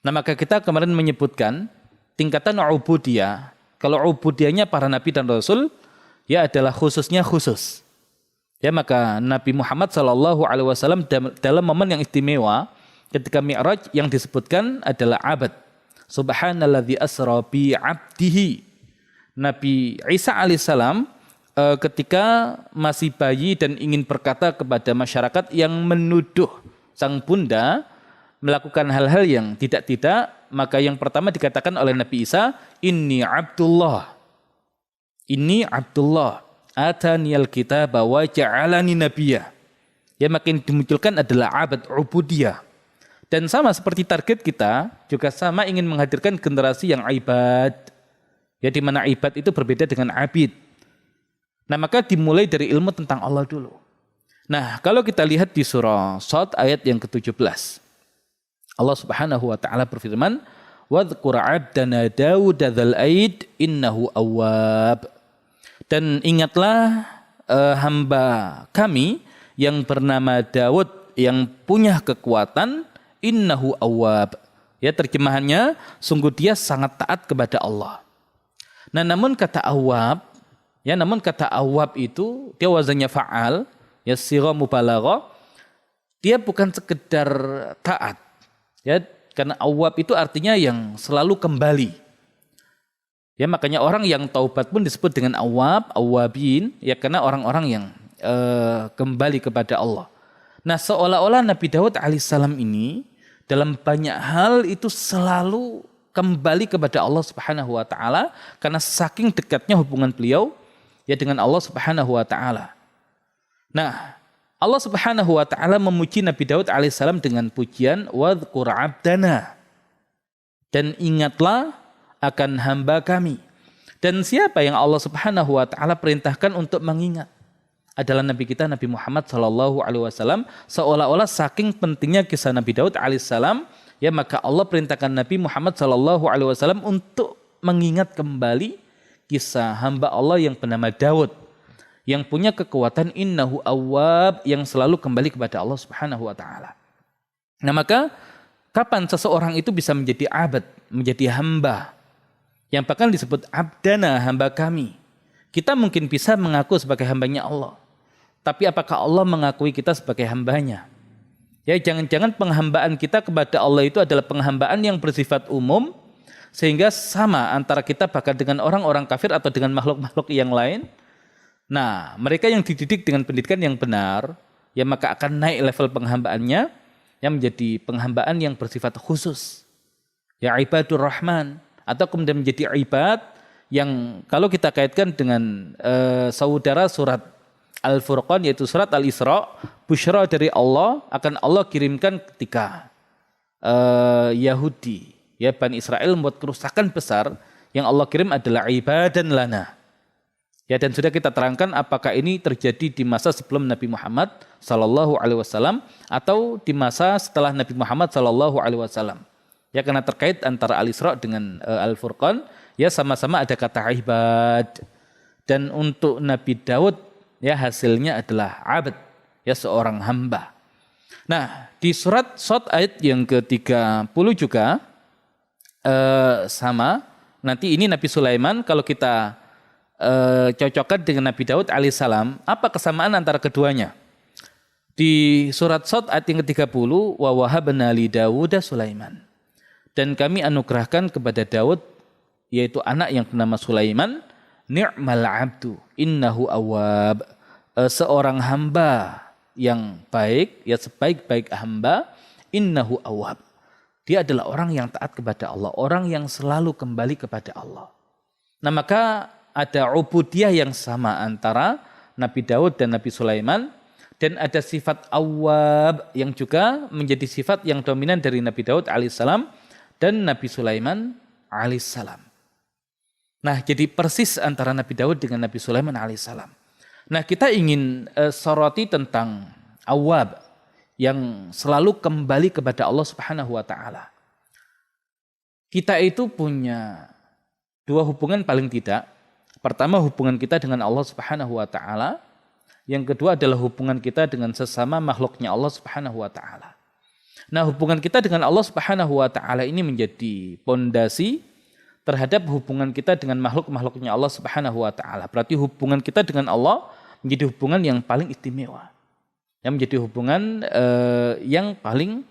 Nah, maka kita kemarin menyebutkan tingkatan ubudiyah. Kalau ubudiyahnya para nabi dan rasul, ya adalah khususnya khusus. Ya, maka Nabi Muhammad SAW dalam momen yang istimewa ketika Mi'raj yang disebutkan adalah abad. Subhanalladzi asra bi 'abdihi. Nabi Isa alaihissalam ketika masih bayi dan ingin berkata kepada masyarakat yang menuduh sang bunda melakukan hal-hal yang tidak-tidak, maka yang pertama dikatakan oleh Nabi Isa, inni abdullah. Inni abdullah. Ataniyal kitaba wa ja'alani nabiyya. Ya, makin dimunculkan adalah abad ubudiyah. Dan sama seperti target kita, juga sama ingin menghadirkan generasi yang ibad. Ya, di mana ibad itu berbeda dengan abid. Nah, maka dimulai dari ilmu tentang Allah dulu. Nah, kalau kita lihat di surah Shad ayat yang ke-17. Allah Subhanahu wa taala berfirman, "Wadhkur 'abdana Daud dzal aid innahu awwab." Dan ingatlah hamba kami yang bernama Daud yang punya kekuatan, innahu awwab. Ya, terjemahannya sungguh dia sangat taat kepada Allah. Nah, namun kata awwab itu dia wazannya fa'al, ya sirah mubalaghah. Dia bukan sekedar taat. Ya, karena awwab itu artinya yang selalu kembali. Ya, makanya orang yang taubat pun disebut dengan awwab, awwabin, ya karena orang-orang yang kembali kepada Allah. Nah, seolah-olah Nabi Daud alaihissalam ini dalam banyak hal itu selalu kembali kepada Allah Subhanahu wa taala karena saking dekatnya hubungan beliau ya dengan Allah Subhanahu wa taala. Nah, Allah Subhanahu wa taala memuji Nabi Daud alaihissalam dengan pujian wadhkur 'abdana. Dan ingatlah akan hamba kami. Dan siapa yang Allah Subhanahu wa taala perintahkan untuk mengingat? Adalah Nabi kita Nabi Muhammad sallallahu alaihi wasallam. Seolah-olah saking pentingnya kisah Nabi Daud alaihissalam, ya maka Allah perintahkan Nabi Muhammad sallallahu alaihi wasallam untuk mengingat kembali kisah hamba Allah yang bernama Daud, yang punya kekuatan innahu awwab, yang selalu kembali kepada Allah Subhanahu wa taala. Nah, maka kapan seseorang itu bisa menjadi abad, menjadi hamba, yang bahkan disebut abdana, hamba kami. Kita mungkin bisa mengaku sebagai hambanya Allah, tapi apakah Allah mengakui kita sebagai hambanya? Ya, jangan-jangan penghambaan kita kepada Allah itu adalah penghambaan yang bersifat umum, sehingga sama antara kita bahkan dengan orang-orang kafir atau dengan makhluk-makhluk yang lain. Nah, mereka yang dididik dengan pendidikan yang benar, ya maka akan naik level penghambaannya, yang menjadi penghambaan yang bersifat khusus. Ya, ibadur rahman, atau kemudian menjadi ibad yang kalau kita kaitkan dengan saudara surat Al-Furqan, yaitu surat Al-Isra, busyra dari Allah akan Allah kirimkan ketika Yahudi, ya Bani Israel membuat kerusakan besar, yang Allah kirim adalah ibadan lana. Ya, dan sudah kita terangkan apakah ini terjadi di masa sebelum Nabi Muhammad sallallahu alaihi wasallam atau di masa setelah Nabi Muhammad sallallahu alaihi wasallam. Ya, karena terkait antara Al-Isra dengan Al-Furqan, ya sama-sama ada kata ibad. Dan untuk Nabi Daud, ya hasilnya adalah abad, ya seorang hamba. Nah, di surat Shad ayat yang ke-30 juga sama. Nanti ini Nabi Sulaiman, kalau kita cocokkan dengan Nabi Daud alaihissalam, apa kesamaan antara keduanya? Di surat Shad ayat yang ke-30, wa wahabna li Dawuda Sulaiman. Dan kami anugerahkan kepada Daud, yaitu anak yang bernama Sulaiman, ni'mal abdu innahu awwab, seorang hamba yang baik, ya sebaik-baik hamba, innahu awwab. Dia adalah orang yang taat kepada Allah, orang yang selalu kembali kepada Allah. Nah, maka ada ubudiyah yang sama antara Nabi Daud dan Nabi Sulaiman, dan ada sifat awwab yang juga menjadi sifat yang dominan dari Nabi Daud alaihissalam dan Nabi Sulaiman alaihissalam. Nah, jadi persis antara Nabi Daud dengan Nabi Sulaiman alaihissalam. Nah, kita ingin soroti tentang awwab yang selalu kembali kepada Allah Subhanahu wa taala. Kita itu punya dua hubungan paling tidak. Pertama, hubungan kita dengan Allah Subhanahu wa taala. Yang kedua adalah hubungan kita dengan sesama makhluknya Allah Subhanahu wa taala. Nah, hubungan kita dengan Allah Subhanahu wa taala ini menjadi pondasi terhadap hubungan kita dengan makhluk-makhluknya Allah Subhanahu wa taala. Berarti hubungan kita dengan Allah menjadi hubungan yang paling istimewa. Yang menjadi hubungan yang paling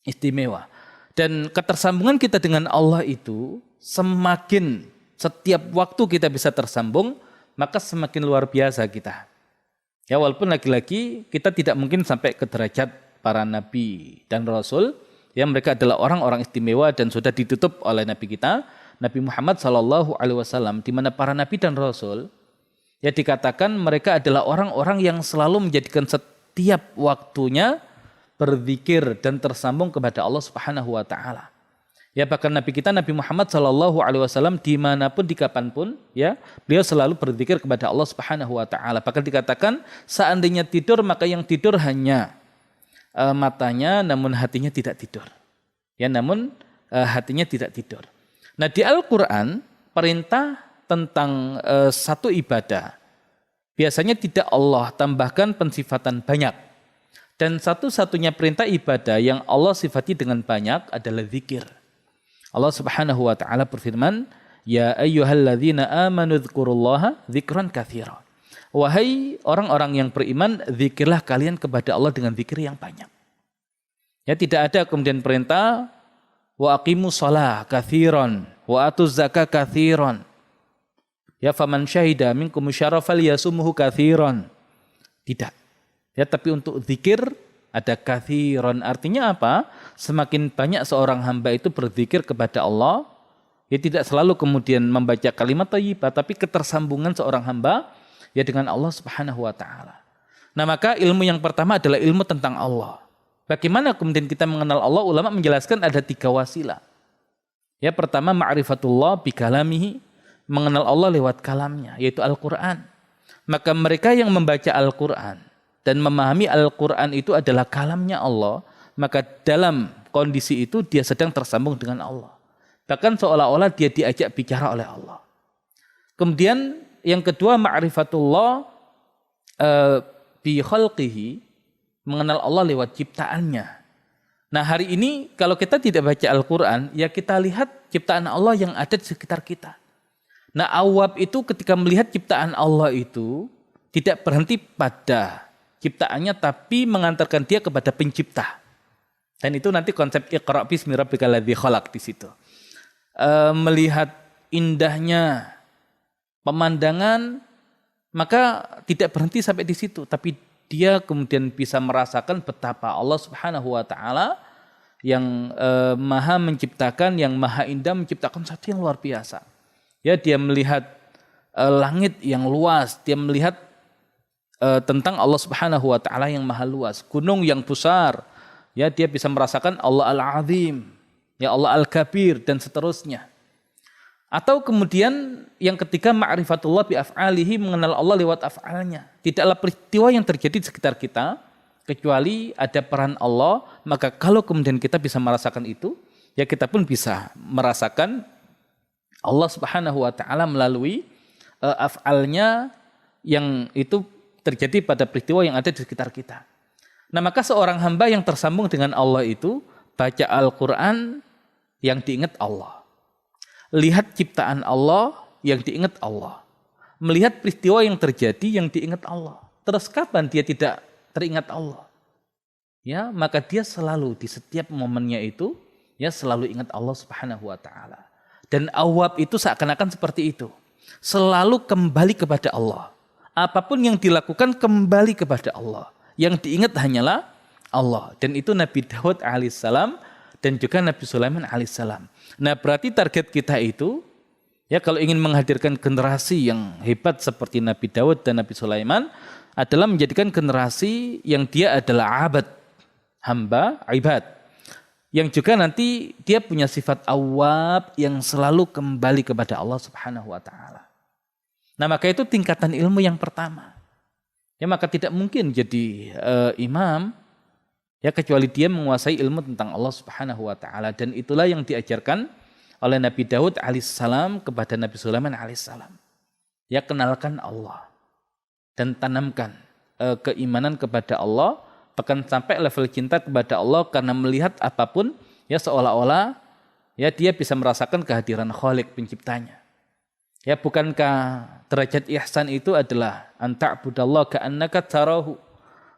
istimewa. Dan ketersambungan kita dengan Allah itu semakin setiap waktu kita bisa tersambung, maka semakin luar biasa kita. Ya, walaupun lagi-lagi kita tidak mungkin sampai ke derajat para nabi dan rasul, ya mereka adalah orang-orang istimewa dan sudah ditutup oleh nabi kita, Nabi Muhammad sallallahu alaihi wasallam, di mana para nabi dan rasul ya dikatakan mereka adalah orang-orang yang selalu menjadikan setiap waktunya berzikir dan tersambung kepada Allah Subhanahu wa taala. Ya, bahkan Nabi kita Nabi Muhammad sallallahu alaihi wasallam dimanapun di kapanpun, ya beliau selalu berzikir kepada Allah Subhanahu wa taala. Bahkan dikatakan seandainya tidur maka yang tidur hanya matanya, namun hatinya tidak tidur. Ya, namun hatinya tidak tidur. Nah, di Al-Qur'an perintah tentang satu ibadah biasanya tidak Allah tambahkan pensifatan banyak. Dan satu-satunya perintah ibadah yang Allah sifati dengan banyak adalah zikir. Allah Subhanahu wa taala berfirman, "Ya ayyuhalladzina amanu dzkurullaha dzikran katsira." Wahai orang-orang yang beriman, zikirlah kalian kepada Allah dengan zikir yang banyak. Ya, tidak ada kemudian perintah wa aqimus shalah katsiran wa atuz zakah katsiran. Ya, faman syahida minkum syarra falyasumhu katsiran. Tidak. Ya, tapi untuk zikir ada katsiran, artinya apa? Semakin banyak seorang hamba itu berzikir kepada Allah, ya tidak selalu kemudian membaca kalimat thayyibah, tapi ketersambungan seorang hamba ya dengan Allah Subhanahu wa taala. Nah, maka ilmu yang pertama adalah ilmu tentang Allah. Bagaimana kemudian kita mengenal Allah? Ulama menjelaskan ada 3 wasilah. Ya, pertama ma'rifatullah bi kalamihi, mengenal Allah lewat kalamnya, yaitu Al-Qur'an. Maka mereka yang membaca Al-Qur'an dan memahami Al-Quran itu adalah kalamnya Allah, maka dalam kondisi itu dia sedang tersambung dengan Allah. Bahkan seolah-olah dia diajak bicara oleh Allah. Kemudian yang kedua ma'rifatullah bi khalqihi, mengenal Allah lewat ciptaannya. Nah hari ini kalau kita tidak baca Al-Quran, ya kita lihat ciptaan Allah yang ada di sekitar kita. Nah awab itu ketika melihat ciptaan Allah itu tidak berhenti pada ciptaannya, tapi mengantarkan dia kepada pencipta. Dan itu nanti konsep Iqra' bismi rabbikal ladzi khalaq di situ. Melihat indahnya pemandangan, maka tidak berhenti sampai di situ, tapi dia kemudian bisa merasakan betapa Allah Subhanahu wa taala yang maha menciptakan, yang maha indah menciptakan sesuatu yang luar biasa. Ya, dia melihat langit yang luas, dia melihat tentang Allah Subhanahu wa taala yang maha luas, gunung yang besar. Ya, dia bisa merasakan Allah Al-Azim, ya Allah Al-Kabir dan seterusnya. Atau kemudian yang ketiga ma'rifatullah bi af'alihi, mengenal Allah lewat af'alnya. Tidaklah peristiwa yang terjadi di sekitar kita kecuali ada peran Allah, maka kalau kemudian kita bisa merasakan itu, ya kita pun bisa merasakan Allah Subhanahu wa taala melalui af'alnya yang itu terjadi pada peristiwa yang ada di sekitar kita. Nah, maka seorang hamba yang tersambung dengan Allah itu baca Al-Quran yang diingat Allah. Lihat ciptaan Allah yang diingat Allah. Melihat peristiwa yang terjadi yang diingat Allah. Terus kapan dia tidak teringat Allah? Ya, maka dia selalu di setiap momennya itu ya selalu ingat Allah Subhanahu wa taala. Dan awab itu seakan-akan seperti itu. Selalu kembali kepada Allah. Apapun yang dilakukan kembali kepada Allah. Yang diingat hanyalah Allah. Dan itu Nabi Daud alaihissalam dan juga Nabi Sulaiman alaihissalam. Nah, berarti target kita itu, ya kalau ingin menghadirkan generasi yang hebat seperti Nabi Daud dan Nabi Sulaiman, adalah menjadikan generasi yang dia adalah abad, hamba, ibad. Yang juga nanti dia punya sifat awab yang selalu kembali kepada Allah Subhanahu wa taala. Nah, maka itu tingkatan ilmu yang pertama. Ya, maka tidak mungkin jadi imam ya kecuali dia menguasai ilmu tentang Allah Subhanahu wa taala, dan itulah yang diajarkan oleh Nabi Daud alaihissalam kepada Nabi Sulaiman alaihissalam. Ya, kenalkan Allah dan tanamkan keimanan kepada Allah, bahkan sampai level cinta kepada Allah karena melihat apapun ya seolah-olah ya dia bisa merasakan kehadiran Khalik penciptanya. Ya, bukankah derajat ihsan itu adalah anta'budallah ka'annaka tarahu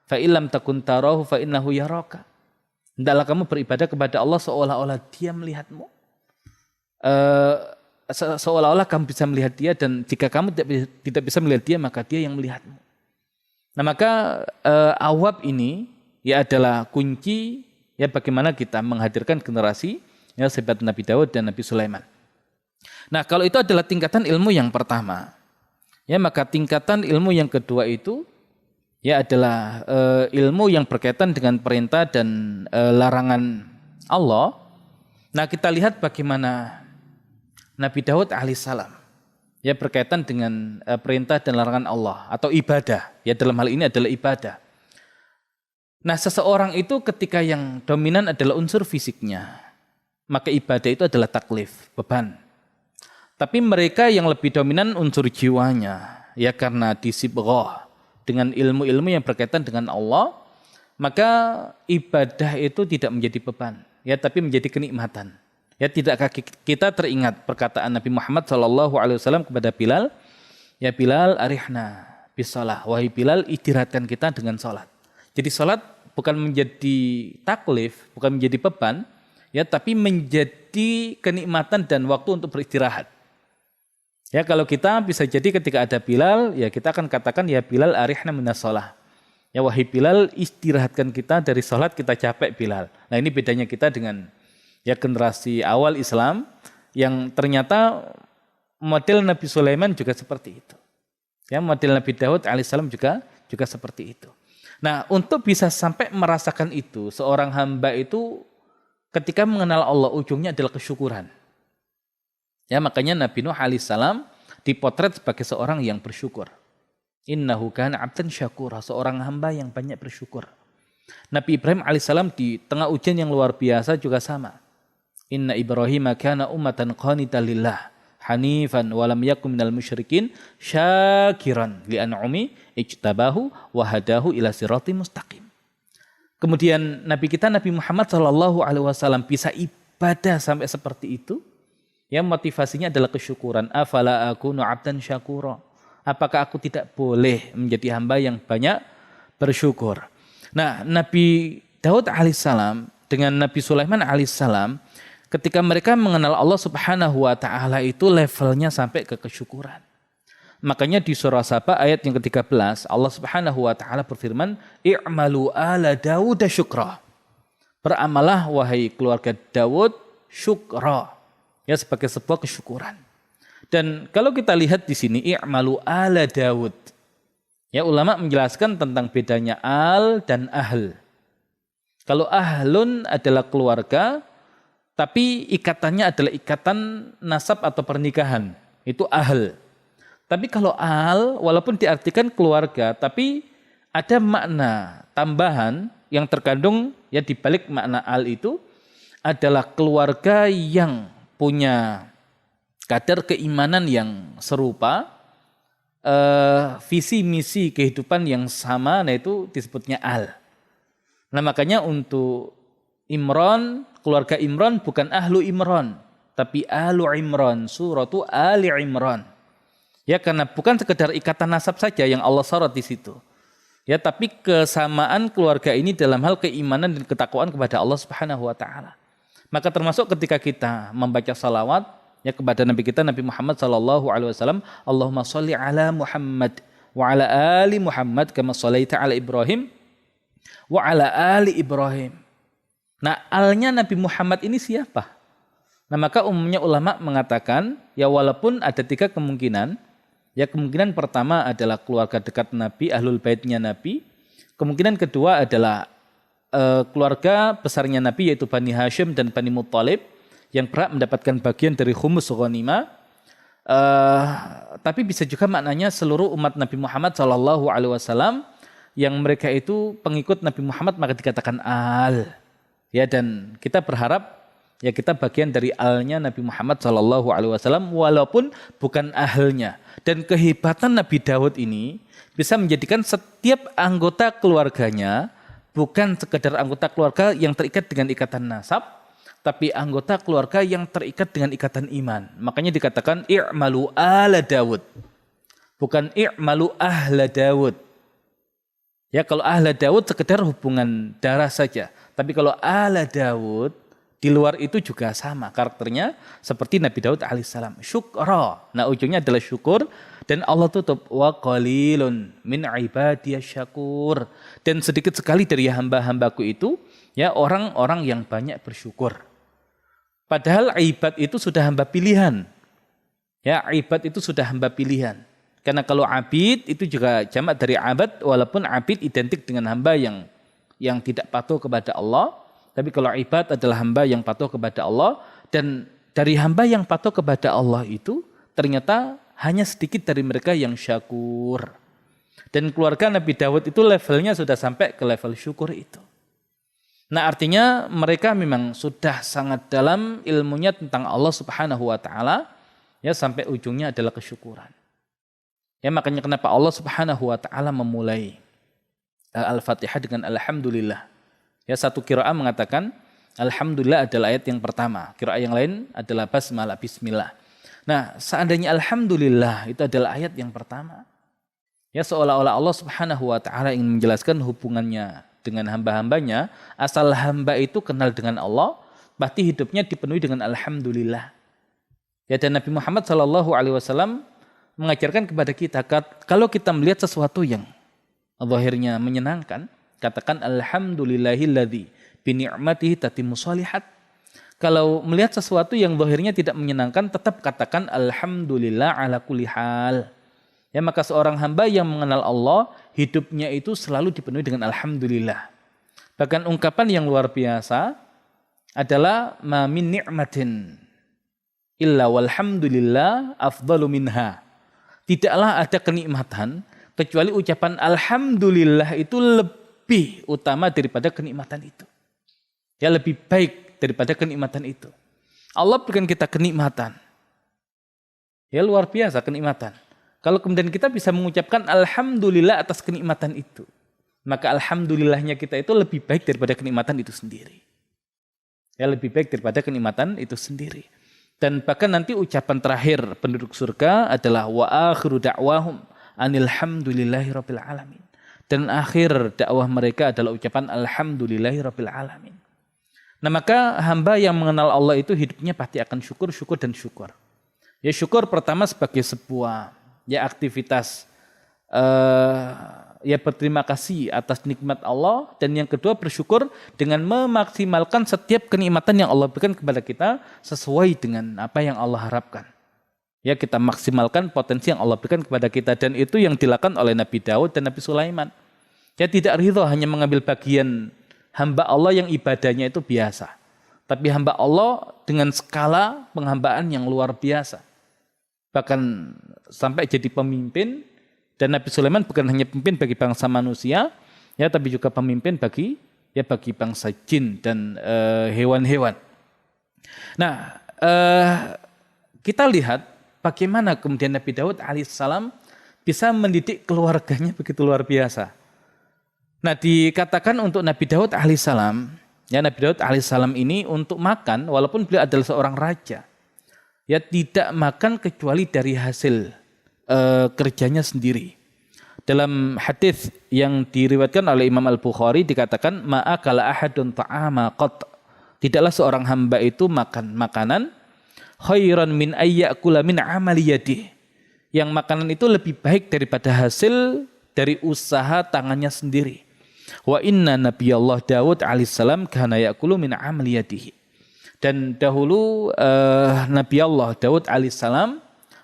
fa illam takun tarahu fa innahu yaraka. Hendaklah kamu beribadah kepada Allah seolah-olah dia melihatmu. Seolah-olah kamu bisa melihat dia, dan jika kamu tidak bisa melihat dia maka dia yang melihatmu. Nah, maka awab ini ya adalah kunci ya bagaimana kita menghadirkan generasi ya seperti Nabi Daud dan Nabi Sulaiman. Nah, kalau itu adalah tingkatan ilmu yang pertama. Ya, maka tingkatan ilmu yang kedua itu ya adalah ilmu yang berkaitan dengan perintah dan larangan Allah. Nah, kita lihat bagaimana Nabi Daud alaihissalam ya berkaitan dengan perintah dan larangan Allah atau ibadah. Ya, dalam hal ini adalah ibadah. Nah, seseorang itu ketika yang dominan adalah unsur fisiknya, maka ibadah itu adalah taklif, beban. Tapi mereka yang lebih dominan unsur jiwanya, ya karena disibghah dengan ilmu-ilmu yang berkaitan dengan Allah, maka ibadah itu tidak menjadi beban, ya tapi menjadi kenikmatan. Ya, tidakkah kita teringat perkataan Nabi Muhammad SAW kepada Bilal, ya Bilal arihna bisalah, wahai Bilal istirahatkan kita dengan salat. Jadi salat bukan menjadi taklif, bukan menjadi beban, ya tapi menjadi kenikmatan dan waktu untuk beristirahat. Ya, kalau kita bisa jadi ketika ada Bilal, ya kita akan katakan ya Bilal arihna minas shalah. Ya wahai Bilal istirahatkan kita dari salat, kita capek Bilal. Nah, ini bedanya kita dengan ya generasi awal Islam yang ternyata model Nabi Sulaiman juga seperti itu. Ya, model Nabi Daud alaihissalam juga seperti itu. Nah, untuk bisa sampai merasakan itu, seorang hamba itu ketika mengenal Allah ujungnya adalah kesyukuran. Ya, makanya Nabi Nuh alaihissalam dipotret sebagai seorang yang bersyukur. Innahu kana 'abdan syakura, seorang hamba yang banyak bersyukur. Nabi Ibrahim alaihissalam di tengah ujian yang luar biasa juga sama. Inna Ibrahim kana ummatan qanitan lillah hanifan wa lam yakun minal musyrikin syakiran li an'umi ijtabahu wa hadahu ila siratim mustaqim. Kemudian Nabi kita Nabi Muhammad sallallahu alaihi wasallam bisa ibadah sampai seperti itu. Ya, motivasinya adalah kesyukuran. Afala akunu 'abdan syakura. Apakah aku tidak boleh menjadi hamba yang banyak bersyukur? Nah, Nabi Daud alaihissalam dengan Nabi Sulaiman alaihissalam ketika mereka mengenal Allah Subhanahu wa taala itu levelnya sampai ke kesyukuran. Makanya di surah Saba ayat yang ke-13 Allah Subhanahu wa taala berfirman, "I'malu ala Daud syukra." Beramalah wahai keluarga Daud syukra. Ya, sebagai sebuah kesyukuran. Dan kalau kita lihat di sini i'malu ala Daud. Ya, ulama menjelaskan tentang bedanya al dan ahl. Kalau ahlun adalah keluarga, tapi ikatannya adalah ikatan nasab atau pernikahan. Itu ahl. Tapi kalau al, walaupun diartikan keluarga, tapi ada makna tambahan yang terkandung ya di balik makna al itu adalah keluarga yang punya kadar keimanan yang serupa, visi misi kehidupan yang sama, nah itu disebutnya al. Nah makanya untuk Imran, keluarga Imran bukan ahlu Imran, tapi ahlu Imran, suratu Ali Imran. Ya, karena bukan sekedar ikatan nasab saja yang Allah sorot di situ. Ya, tapi kesamaan keluarga ini dalam hal keimanan dan ketakwaan kepada Allah Subhanahu wa taala. Maka termasuk ketika kita membaca salawat ya kepada Nabi kita Nabi Muhammad sallallahu alaihi wasallam, Allahumma sholli ala Muhammad wa ala ali Muhammad kama shallaita ala Ibrahim wa ala ali Ibrahim. Nah, alnya Nabi Muhammad ini siapa? Nah, maka umumnya ulama mengatakan ya walaupun ada 3 kemungkinan. Ya, kemungkinan pertama adalah keluarga dekat Nabi, ahlul baitnya Nabi. Kemungkinan kedua adalah keluarga besarnya Nabi yaitu Bani Hashim dan Bani Muttalib yang berhak mendapatkan bagian dari khumus ghanimah. Tapi bisa juga maknanya seluruh umat Nabi Muhammad sallallahu alaihi wasallam yang mereka itu pengikut Nabi Muhammad maka dikatakan al. Ya, dan kita berharap ya kita bagian dari alnya Nabi Muhammad sallallahu alaihi wasallam walaupun bukan ahlnya. Dan kehebatan Nabi Daud ini bisa menjadikan setiap anggota keluarganya bukan sekedar anggota keluarga yang terikat dengan ikatan nasab, tapi anggota keluarga yang terikat dengan ikatan iman. Makanya dikatakan i'malu ala Daud. Bukan i'malu ahla Daud. Ya, kalau ahla Daud sekedar hubungan darah saja. Tapi kalau ala Daud di luar itu juga sama karakternya seperti Nabi Daud alaihissalam. Syukra. Nah, ujungnya adalah syukur. Dan Allah tutup wa qalilun min ibadiyasy syakur. Dan sedikit sekali dari hamba-hambaku itu ya orang-orang yang banyak bersyukur. Padahal ibad itu sudah hamba pilihan. Ya, ibad itu sudah hamba pilihan. Karena kalau abid itu juga jamak dari abad walaupun abid identik dengan hamba yang tidak patuh kepada Allah. Tapi kalau ibad adalah hamba yang patuh kepada Allah. Dan dari hamba yang patuh kepada Allah itu ternyata hanya sedikit dari mereka yang syakur. Dan keluarga Nabi Daud itu levelnya sudah sampai ke level syukur itu. Nah, artinya mereka memang sudah sangat dalam ilmunya tentang Allah Subhanahu wa taala ya sampai ujungnya adalah kesyukuran. Ya, makanya kenapa Allah Subhanahu wa taala memulai Al-Fatihah dengan alhamdulillah. Ya, satu qiraah mengatakan alhamdulillah adalah ayat yang pertama. Qiraah yang lain adalah basmalah, bismillah. Nah, seandainya alhamdulillah itu adalah ayat yang pertama. Ya, seolah-olah Allah Subhanahu wa taala ingin menjelaskan hubungannya dengan hamba-hambanya, asal hamba itu kenal dengan Allah, berarti hidupnya dipenuhi dengan alhamdulillah. Ya, dan Nabi Muhammad sallallahu alaihi wasallam mengajarkan kepada kita kalau kita melihat sesuatu yang zahirnya menyenangkan, katakan alhamdulillahilladzi bi ni'matihi tatimmu shalihat. Kalau melihat sesuatu yang zahirnya tidak menyenangkan, tetap katakan alhamdulillah ala kulli hal. Ya, maka seorang hamba yang mengenal Allah, hidupnya itu selalu dipenuhi dengan alhamdulillah. Bahkan ungkapan yang luar biasa adalah ma min ni'matin illa walhamdulillah afdalu minha. Tidaklah ada kenikmatan kecuali ucapan alhamdulillah itu lebih utama daripada kenikmatan itu. Ya, lebih baik daripada kenikmatan itu. Allah berikan kita kenikmatan. Ya luar biasa kenikmatan. Kalau kemudian kita bisa mengucapkan alhamdulillah atas kenikmatan itu, maka alhamdulillahnya kita itu lebih baik daripada kenikmatan itu sendiri. Ya lebih baik daripada kenikmatan itu sendiri. Dan bahkan nanti ucapan terakhir penduduk surga adalah wa akhiru da'wahum anilhamdulillahirabbil alamin. Dan akhir dakwah mereka adalah ucapan alhamdulillahirabbil alamin. Nah, maka hamba yang mengenal Allah itu hidupnya pasti akan syukur, syukur dan syukur. Ya syukur pertama sebagai sebuah ya aktivitas ya berterima kasih atas nikmat Allah, dan yang kedua bersyukur dengan memaksimalkan setiap kenikmatan yang Allah berikan kepada kita sesuai dengan apa yang Allah harapkan. Ya kita maksimalkan potensi yang Allah berikan kepada kita, dan itu yang dilakukan oleh Nabi Daud dan Nabi Sulaiman. Ya tidak ridho hanya mengambil bagian hamba Allah yang ibadahnya itu biasa, tapi hamba Allah dengan skala penghambaan yang luar biasa. Bahkan sampai jadi pemimpin. Dan Nabi Sulaiman bukan hanya pemimpin bagi bangsa manusia, ya, tapi juga pemimpin bagi bangsa jin dan hewan-hewan. Nah, kita lihat bagaimana kemudian Nabi Daud alaihissalam bisa mendidik keluarganya begitu luar biasa. Nah, dikatakan untuk Nabi Daud alaihissalam, ya Nabi Daud alaihissalam ini untuk makan, walaupun beliau adalah seorang raja, ya tidak makan kecuali dari hasil kerjanya sendiri. Dalam hadis yang diriwayatkan oleh Imam Al-Bukhari dikatakan ma'akala ahadun ta'ama qat. Tidaklah seorang hamba itu makan makanan khairan min ayyakula min amali yadih. Yang makanan itu lebih baik daripada hasil dari usaha tangannya sendiri. Wa inna nabiyallah Daud alaihissalam kana yakulu min amali yadihi. Dan dahulu Nabi Allah Daud alaihissalam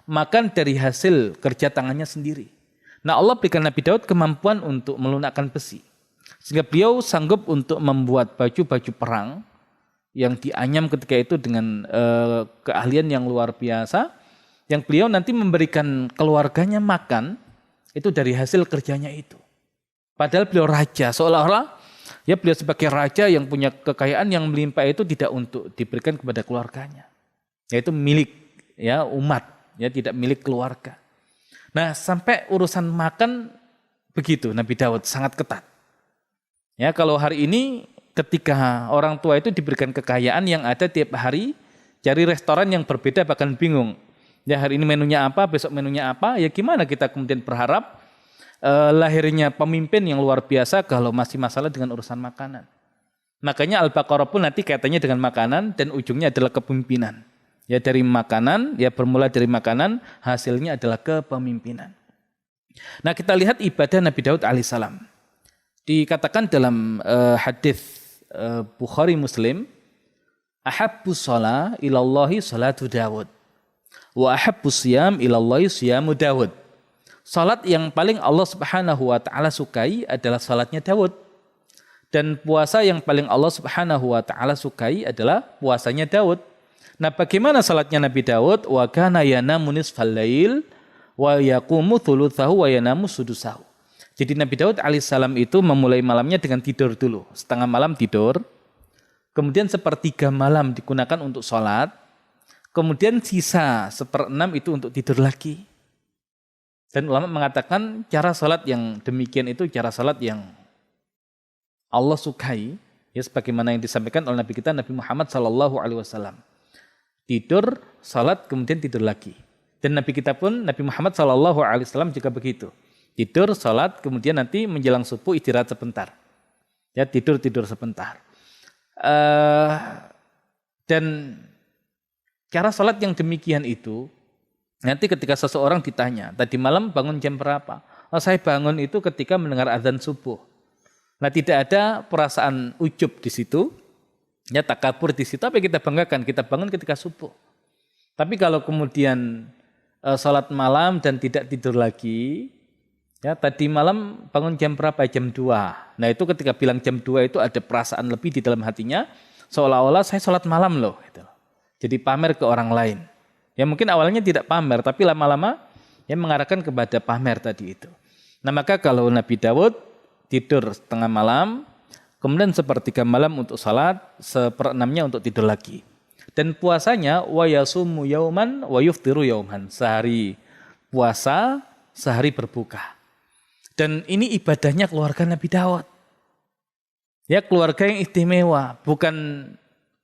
makan dari hasil kerja tangannya sendiri. Nah, Allah berikan Nabi Daud kemampuan untuk melunakkan besi, sehingga beliau sanggup untuk membuat baju-baju perang yang dianyam ketika itu dengan keahlian yang luar biasa, yang beliau nanti memberikan keluarganya makan itu dari hasil kerjanya itu. Padahal beliau raja, seolah-olah ya beliau sebagai raja yang punya kekayaan yang melimpah itu tidak untuk diberikan kepada keluarganya, yaitu milik ya umat. Ya tidak milik keluarga. Nah sampai urusan makan begitu Nabi Daud sangat ketat. Ya kalau hari ini ketika orang tua itu diberikan kekayaan yang ada tiap hari cari restoran yang berbeda bahkan bingung. Ya hari ini menunya apa, besok menunya apa, ya gimana kita kemudian berharap lahirnya pemimpin yang luar biasa kalau masih masalah dengan urusan makanan. Makanya Al-Baqarah pun nanti kaitannya dengan makanan dan ujungnya adalah kepemimpinan. Ya dari makanan, ya bermula dari makanan, hasilnya adalah kepemimpinan. Nah kita lihat ibadah Nabi Daud alaihissalam. Dikatakan dalam hadis Bukhari Muslim, ahabbus shalah ilallahi salatu Daud, wa ahabbus siyam ilallahi siyamu Daud. Salat yang paling Allah Subhanahu wa taala sukai adalah salatnya Daud. Dan puasa yang paling Allah Subhanahu wa taala sukai adalah puasanya Daud. Nah, bagaimana salatnya Nabi Daud? Wa kana yanamu nisfal lail wa yaqumu thulutsahu wa yanamu sudusahu. Jadi Nabi Daud alaihissalam itu memulai malamnya dengan tidur dulu. Setengah malam tidur. Kemudian sepertiga malam digunakan untuk sholat. Kemudian sisa 1/6 itu untuk tidur lagi. Dan ulama mengatakan cara sholat yang demikian itu cara sholat yang Allah sukai. Ya sebagaimana yang disampaikan oleh Nabi kita Nabi Muhammad SAW. Tidur, salat, kemudian tidur lagi. Dan Nabi kita pun, Nabi Muhammad SAW juga begitu. Tidur, salat, kemudian nanti menjelang subuh istirahat sebentar. Ya tidur sebentar. Dan cara salat yang demikian itu, nanti ketika seseorang ditanya, tadi malam bangun jam berapa? Oh, saya bangun itu ketika mendengar azan subuh. Nah tidak ada perasaan ujub di situ. Ya takabur di situ, apa yang kita banggakan? Kita bangun ketika subuh. Tapi kalau kemudian salat malam dan tidak tidur lagi, ya tadi malam bangun jam berapa? Jam 2. Nah itu ketika bilang jam 2 itu ada perasaan lebih di dalam hatinya, seolah-olah saya salat malam loh. Gitu. Jadi pamer ke orang lain. Ya mungkin awalnya tidak pamer, tapi lama-lama ya mengarahkan kepada pamer tadi itu. Nah maka kalau Nabi Daud tidur setengah malam, kemudian 1/3 malam untuk salat, 1/6-nya untuk tidur lagi. Dan puasanya wa yasumu yauman wa yuftiru yauman. Sehari puasa, sehari berbuka. Dan ini ibadahnya keluarga Nabi Daud. Ya, keluarga yang istimewa, bukan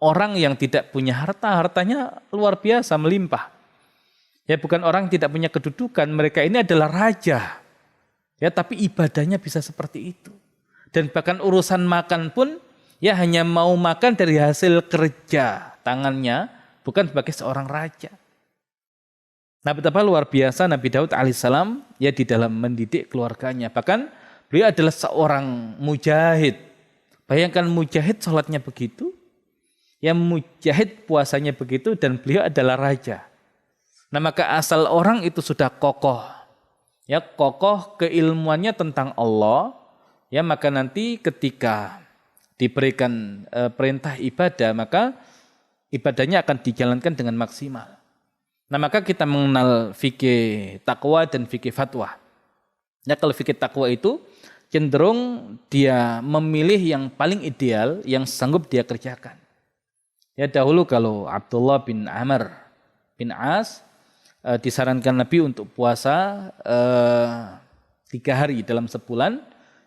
orang yang tidak punya harta, hartanya luar biasa melimpah. Ya, bukan orang yang tidak punya kedudukan, mereka ini adalah raja. Ya, tapi ibadahnya bisa seperti itu. Dan bahkan urusan makan pun ya hanya mau makan dari hasil kerja tangannya, bukan sebagai seorang raja. Nah, betapa luar biasa Nabi Daud alaihissalam ya di dalam mendidik keluarganya. Bahkan beliau adalah seorang mujahid. Bayangkan mujahid sholatnya begitu, ya mujahid puasanya begitu, dan beliau adalah raja. Nah, maka asal orang itu sudah kokoh, ya kokoh keilmuannya tentang Allah, ya maka nanti ketika diberikan perintah ibadah, maka ibadahnya akan dijalankan dengan maksimal. Nah, maka kita mengenal fikih takwa dan fikih fatwa. Ya, kalau fikih takwa itu cenderung dia memilih yang paling ideal, yang sanggup dia kerjakan. Ya, dahulu kalau Abdullah bin Amr bin As disarankan Nabi untuk puasa 3 hari dalam sebulan,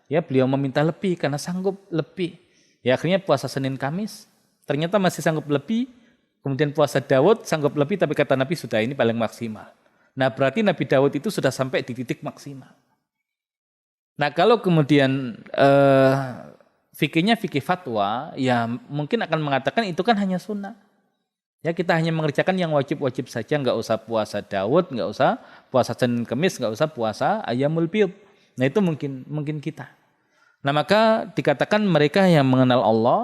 ya beliau meminta lebih karena sanggup lebih. Ya, akhirnya puasa Senin Kamis, ternyata masih sanggup lebih. Kemudian puasa Daud sanggup lebih, tapi kata Nabi sudah ini paling maksimal. Nah, berarti Nabi Daud itu sudah sampai di titik maksimal. Nah, kalau kemudian fikihnya fikih fatwa, ya mungkin akan mengatakan itu kan hanya sunnah. Ya, kita hanya mengerjakan yang wajib-wajib saja, nggak usah puasa Daud, nggak usah puasa Senin Kemis, nggak usah puasa Ayyamul Bid. Nah, itu mungkin kita. Nah, maka dikatakan mereka yang mengenal Allah,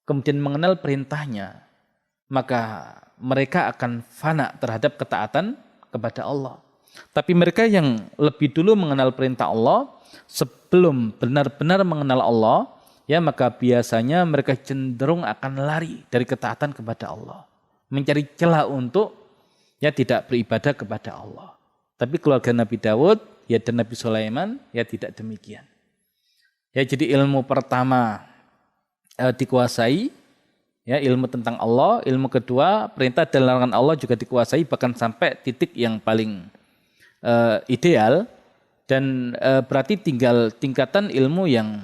kemudian mengenal perintahnya, maka mereka akan fana terhadap ketaatan kepada Allah. Tapi mereka yang lebih dulu mengenal perintah Allah, sebelum benar-benar mengenal Allah, ya maka biasanya mereka cenderung akan lari dari ketaatan kepada Allah, mencari celah untuk ya tidak beribadah kepada Allah. Tapi keluarga Nabi Daud ya dan Nabi Sulaiman ya tidak demikian. Ya, jadi ilmu pertama dikuasai, ya ilmu tentang Allah. Ilmu kedua perintah dan larangan Allah juga dikuasai, bahkan sampai titik yang paling ideal. Dan berarti tinggal tingkatan ilmu yang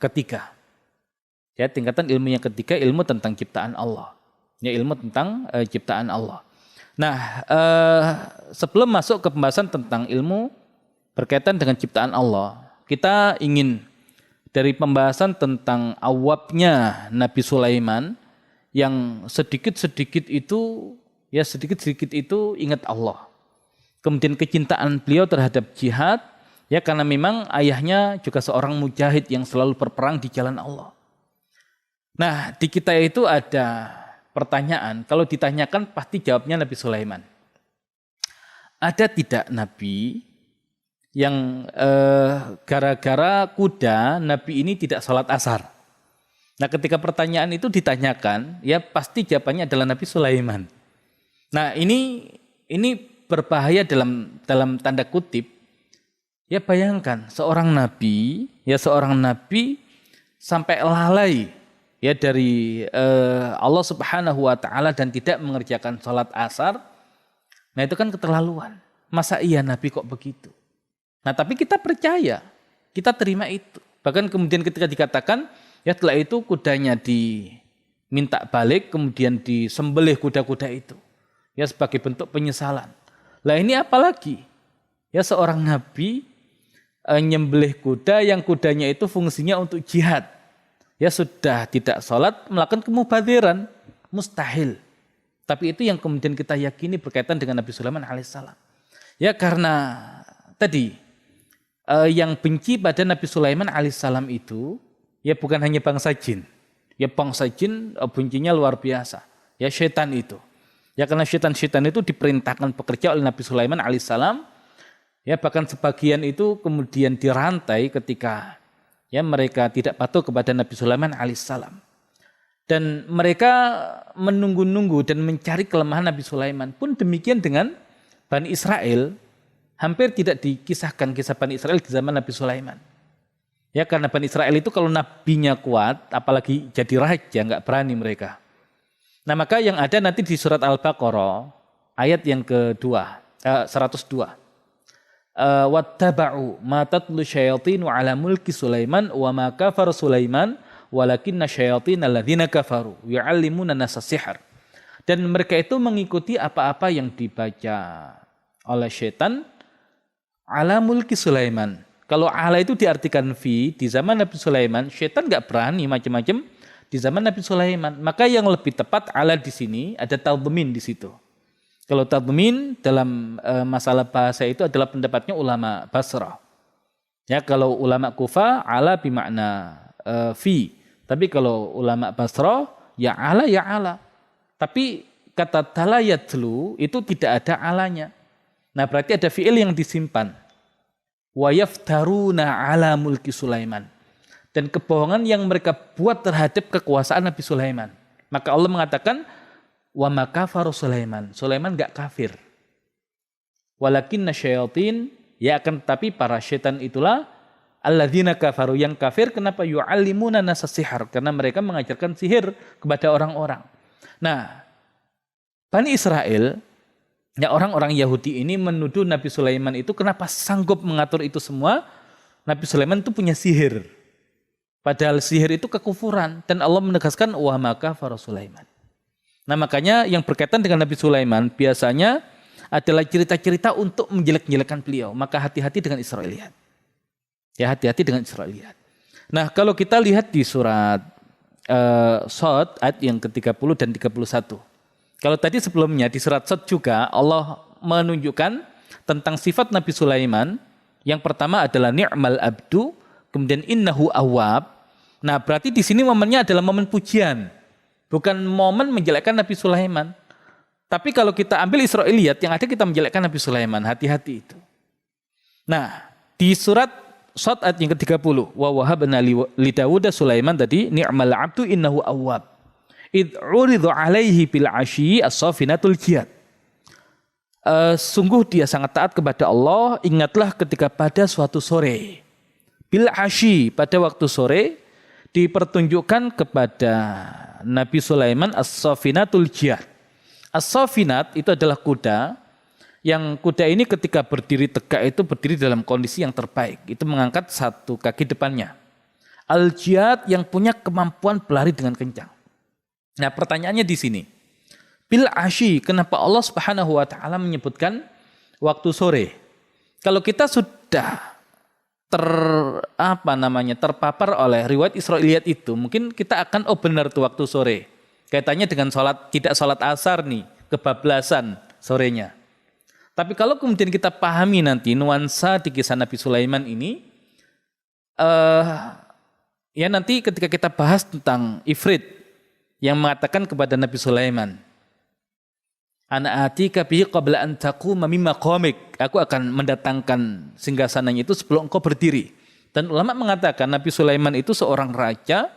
ketiga. Ya, tingkatan ilmu yang ketiga, ilmu tentang ciptaan Allah. Ya, ilmu tentang ciptaan Allah. Nah, sebelum masuk ke pembahasan tentang ilmu berkaitan dengan ciptaan Allah, kita ingin dari pembahasan tentang awabnya Nabi Sulaiman yang sedikit-sedikit itu ingat Allah. Kemudian kecintaan beliau terhadap jihad, ya karena memang ayahnya juga seorang mujahid yang selalu berperang di jalan Allah. Nah, di kita itu ada pertanyaan, kalau ditanyakan pasti jawabnya Nabi Sulaiman. Ada tidak Nabi yang gara-gara kuda Nabi ini tidak sholat asar? Nah, ketika pertanyaan itu ditanyakan, ya pasti jawabannya adalah Nabi Sulaiman. Nah, ini berbahaya dalam tanda kutip. Ya bayangkan seorang nabi sampai lalai ya dari Allah Subhanahu wa taala dan tidak mengerjakan sholat asar. Nah, itu kan keterlaluan. Masa iya Nabi kok begitu? Nah, tapi kita percaya, kita terima itu. Bahkan kemudian ketika dikatakan ya setelah itu kudanya diminta balik, kemudian disembelih kuda-kuda itu. Ya sebagai bentuk penyesalan. Lah ini apalagi? Ya seorang nabi nyembelih kuda yang kudanya itu fungsinya untuk jihad. Ya sudah tidak sholat, melakukan kemubadziran, mustahil. Tapi itu yang kemudian kita yakini berkaitan dengan Nabi Sulaiman alaihissalam. Ya karena tadi yang benci pada Nabi Sulaiman alaihissalam itu ya bukan hanya bangsa jin. Ya bangsa jin bencinya luar biasa. Ya syaitan itu. Ya karena syaitan-syaitan itu diperintahkan bekerja oleh Nabi Sulaiman alaihissalam. Ya bahkan sebagian itu kemudian dirantai ketika ya mereka tidak patuh kepada Nabi Sulaiman alaihissalam. Dan mereka menunggu-nunggu dan mencari kelemahan Nabi Sulaiman. Pun demikian dengan Bani Israel. Hampir tidak dikisahkan kisah Bani Israel di zaman Nabi Sulaiman. Ya karena Bani Israel itu kalau nabinya kuat, apalagi jadi raja, nggak berani mereka. Nah maka yang ada nanti di surat Al-Baqarah ayat yang kedua, 102. Wattaba'u ma tatlu syayatinu ala mulki Sulaiman wa ma kafara Sulaiman walakinna syayatin alladzina kafaru yu'allimuna nasa sihr. Dan mereka itu mengikuti apa-apa yang dibaca oleh syaitan ala mulki Sulaiman. Kalau ala itu diartikan fi, di zaman Nabi Sulaiman, syaitan enggak berani macam-macam di zaman Nabi Sulaiman. Maka yang lebih tepat ala di sini ada tadmin di situ. Kalau tadmin dalam masalah bahasa itu adalah pendapatnya ulama Basrah. Ya, kalau ulama Kufah ala bimakna fi. Tapi kalau ulama Basrah ya ala ya ala. Tapi kata talayatlu itu tidak ada alanya. Nah, berarti ada fiil yang disimpan. Wa yaftaruna ala mulki Sulaiman. Dan kebohongan yang mereka buat terhadap kekuasaan Nabi Sulaiman. Maka Allah mengatakan wa ma kafaru Sulaiman. Sulaiman enggak kafir. Walakinna syayatin, ya akan tetapi para syaitan itulah alladzina kafaru, yang kafir. Kenapa? Yu'allimuna nasa sihar, karena mereka mengajarkan sihir kepada orang-orang. Nah, Bani Israel, ya orang-orang Yahudi ini menuduh Nabi Sulaiman itu kenapa sanggup mengatur itu semua. Nabi Sulaiman itu punya sihir. Padahal sihir itu kekufuran, dan Allah menegaskan wa ma kafara Sulaiman. Nah makanya yang berkaitan dengan Nabi Sulaiman biasanya adalah cerita-cerita untuk menjelek-jelekan beliau. Maka hati-hati dengan Israiliyat. Ya, hati-hati dengan Israiliyat. Nah kalau kita lihat di surat Shad ayat yang ke-30 dan 31. Kalau tadi sebelumnya di surat Shad juga Allah menunjukkan tentang sifat Nabi Sulaiman. Yang pertama adalah ni'mal abdu, kemudian innahu awwab. Nah berarti di sini momennya adalah momen pujian. Bukan momen menjelekkan Nabi Sulaiman. Tapi kalau kita ambil Israiliyat, yang ada kita menjelekkan Nabi Sulaiman. Hati-hati itu. Nah, di surat Shad ayat yang ke-30. Wa wahabna li Dawuda Sulaiman tadi. Ni'mal abdu innahu awwab. Idh uridhu alaihi bil asyi as-safinatul jiyad. Sungguh dia sangat taat kepada Allah. Ingatlah ketika pada suatu sore. Bil asyi, pada waktu sore. Dipertunjukkan kepada Nabi Sulaiman as-safinatul jiyad. As-safinat itu adalah kuda, yang kuda ini ketika berdiri tegak itu berdiri dalam kondisi yang terbaik. Itu mengangkat satu kaki depannya. Al-jiyad yang punya kemampuan berlari dengan kencang. Nah pertanyaannya di sini. Bil asyi, kenapa Allah Subhanahu wa taala menyebutkan waktu sore? Kalau kita sudah terpapar oleh riwayat Israiliyat itu, mungkin kita akan benar tuh waktu sore. Kaitannya dengan tidak sholat asar nih, kebablasan sorenya. Tapi kalau kemudian kita pahami nanti nuansa di kisah Nabi Sulaiman ini, ya nanti ketika kita bahas tentang Ifrit yang mengatakan kepada Nabi Sulaiman, ana atika bihi qabla an taquma mimma qamik. Aku akan mendatangkan singgasananya itu sebelum engkau berdiri. Dan ulama mengatakan Nabi Sulaiman itu seorang raja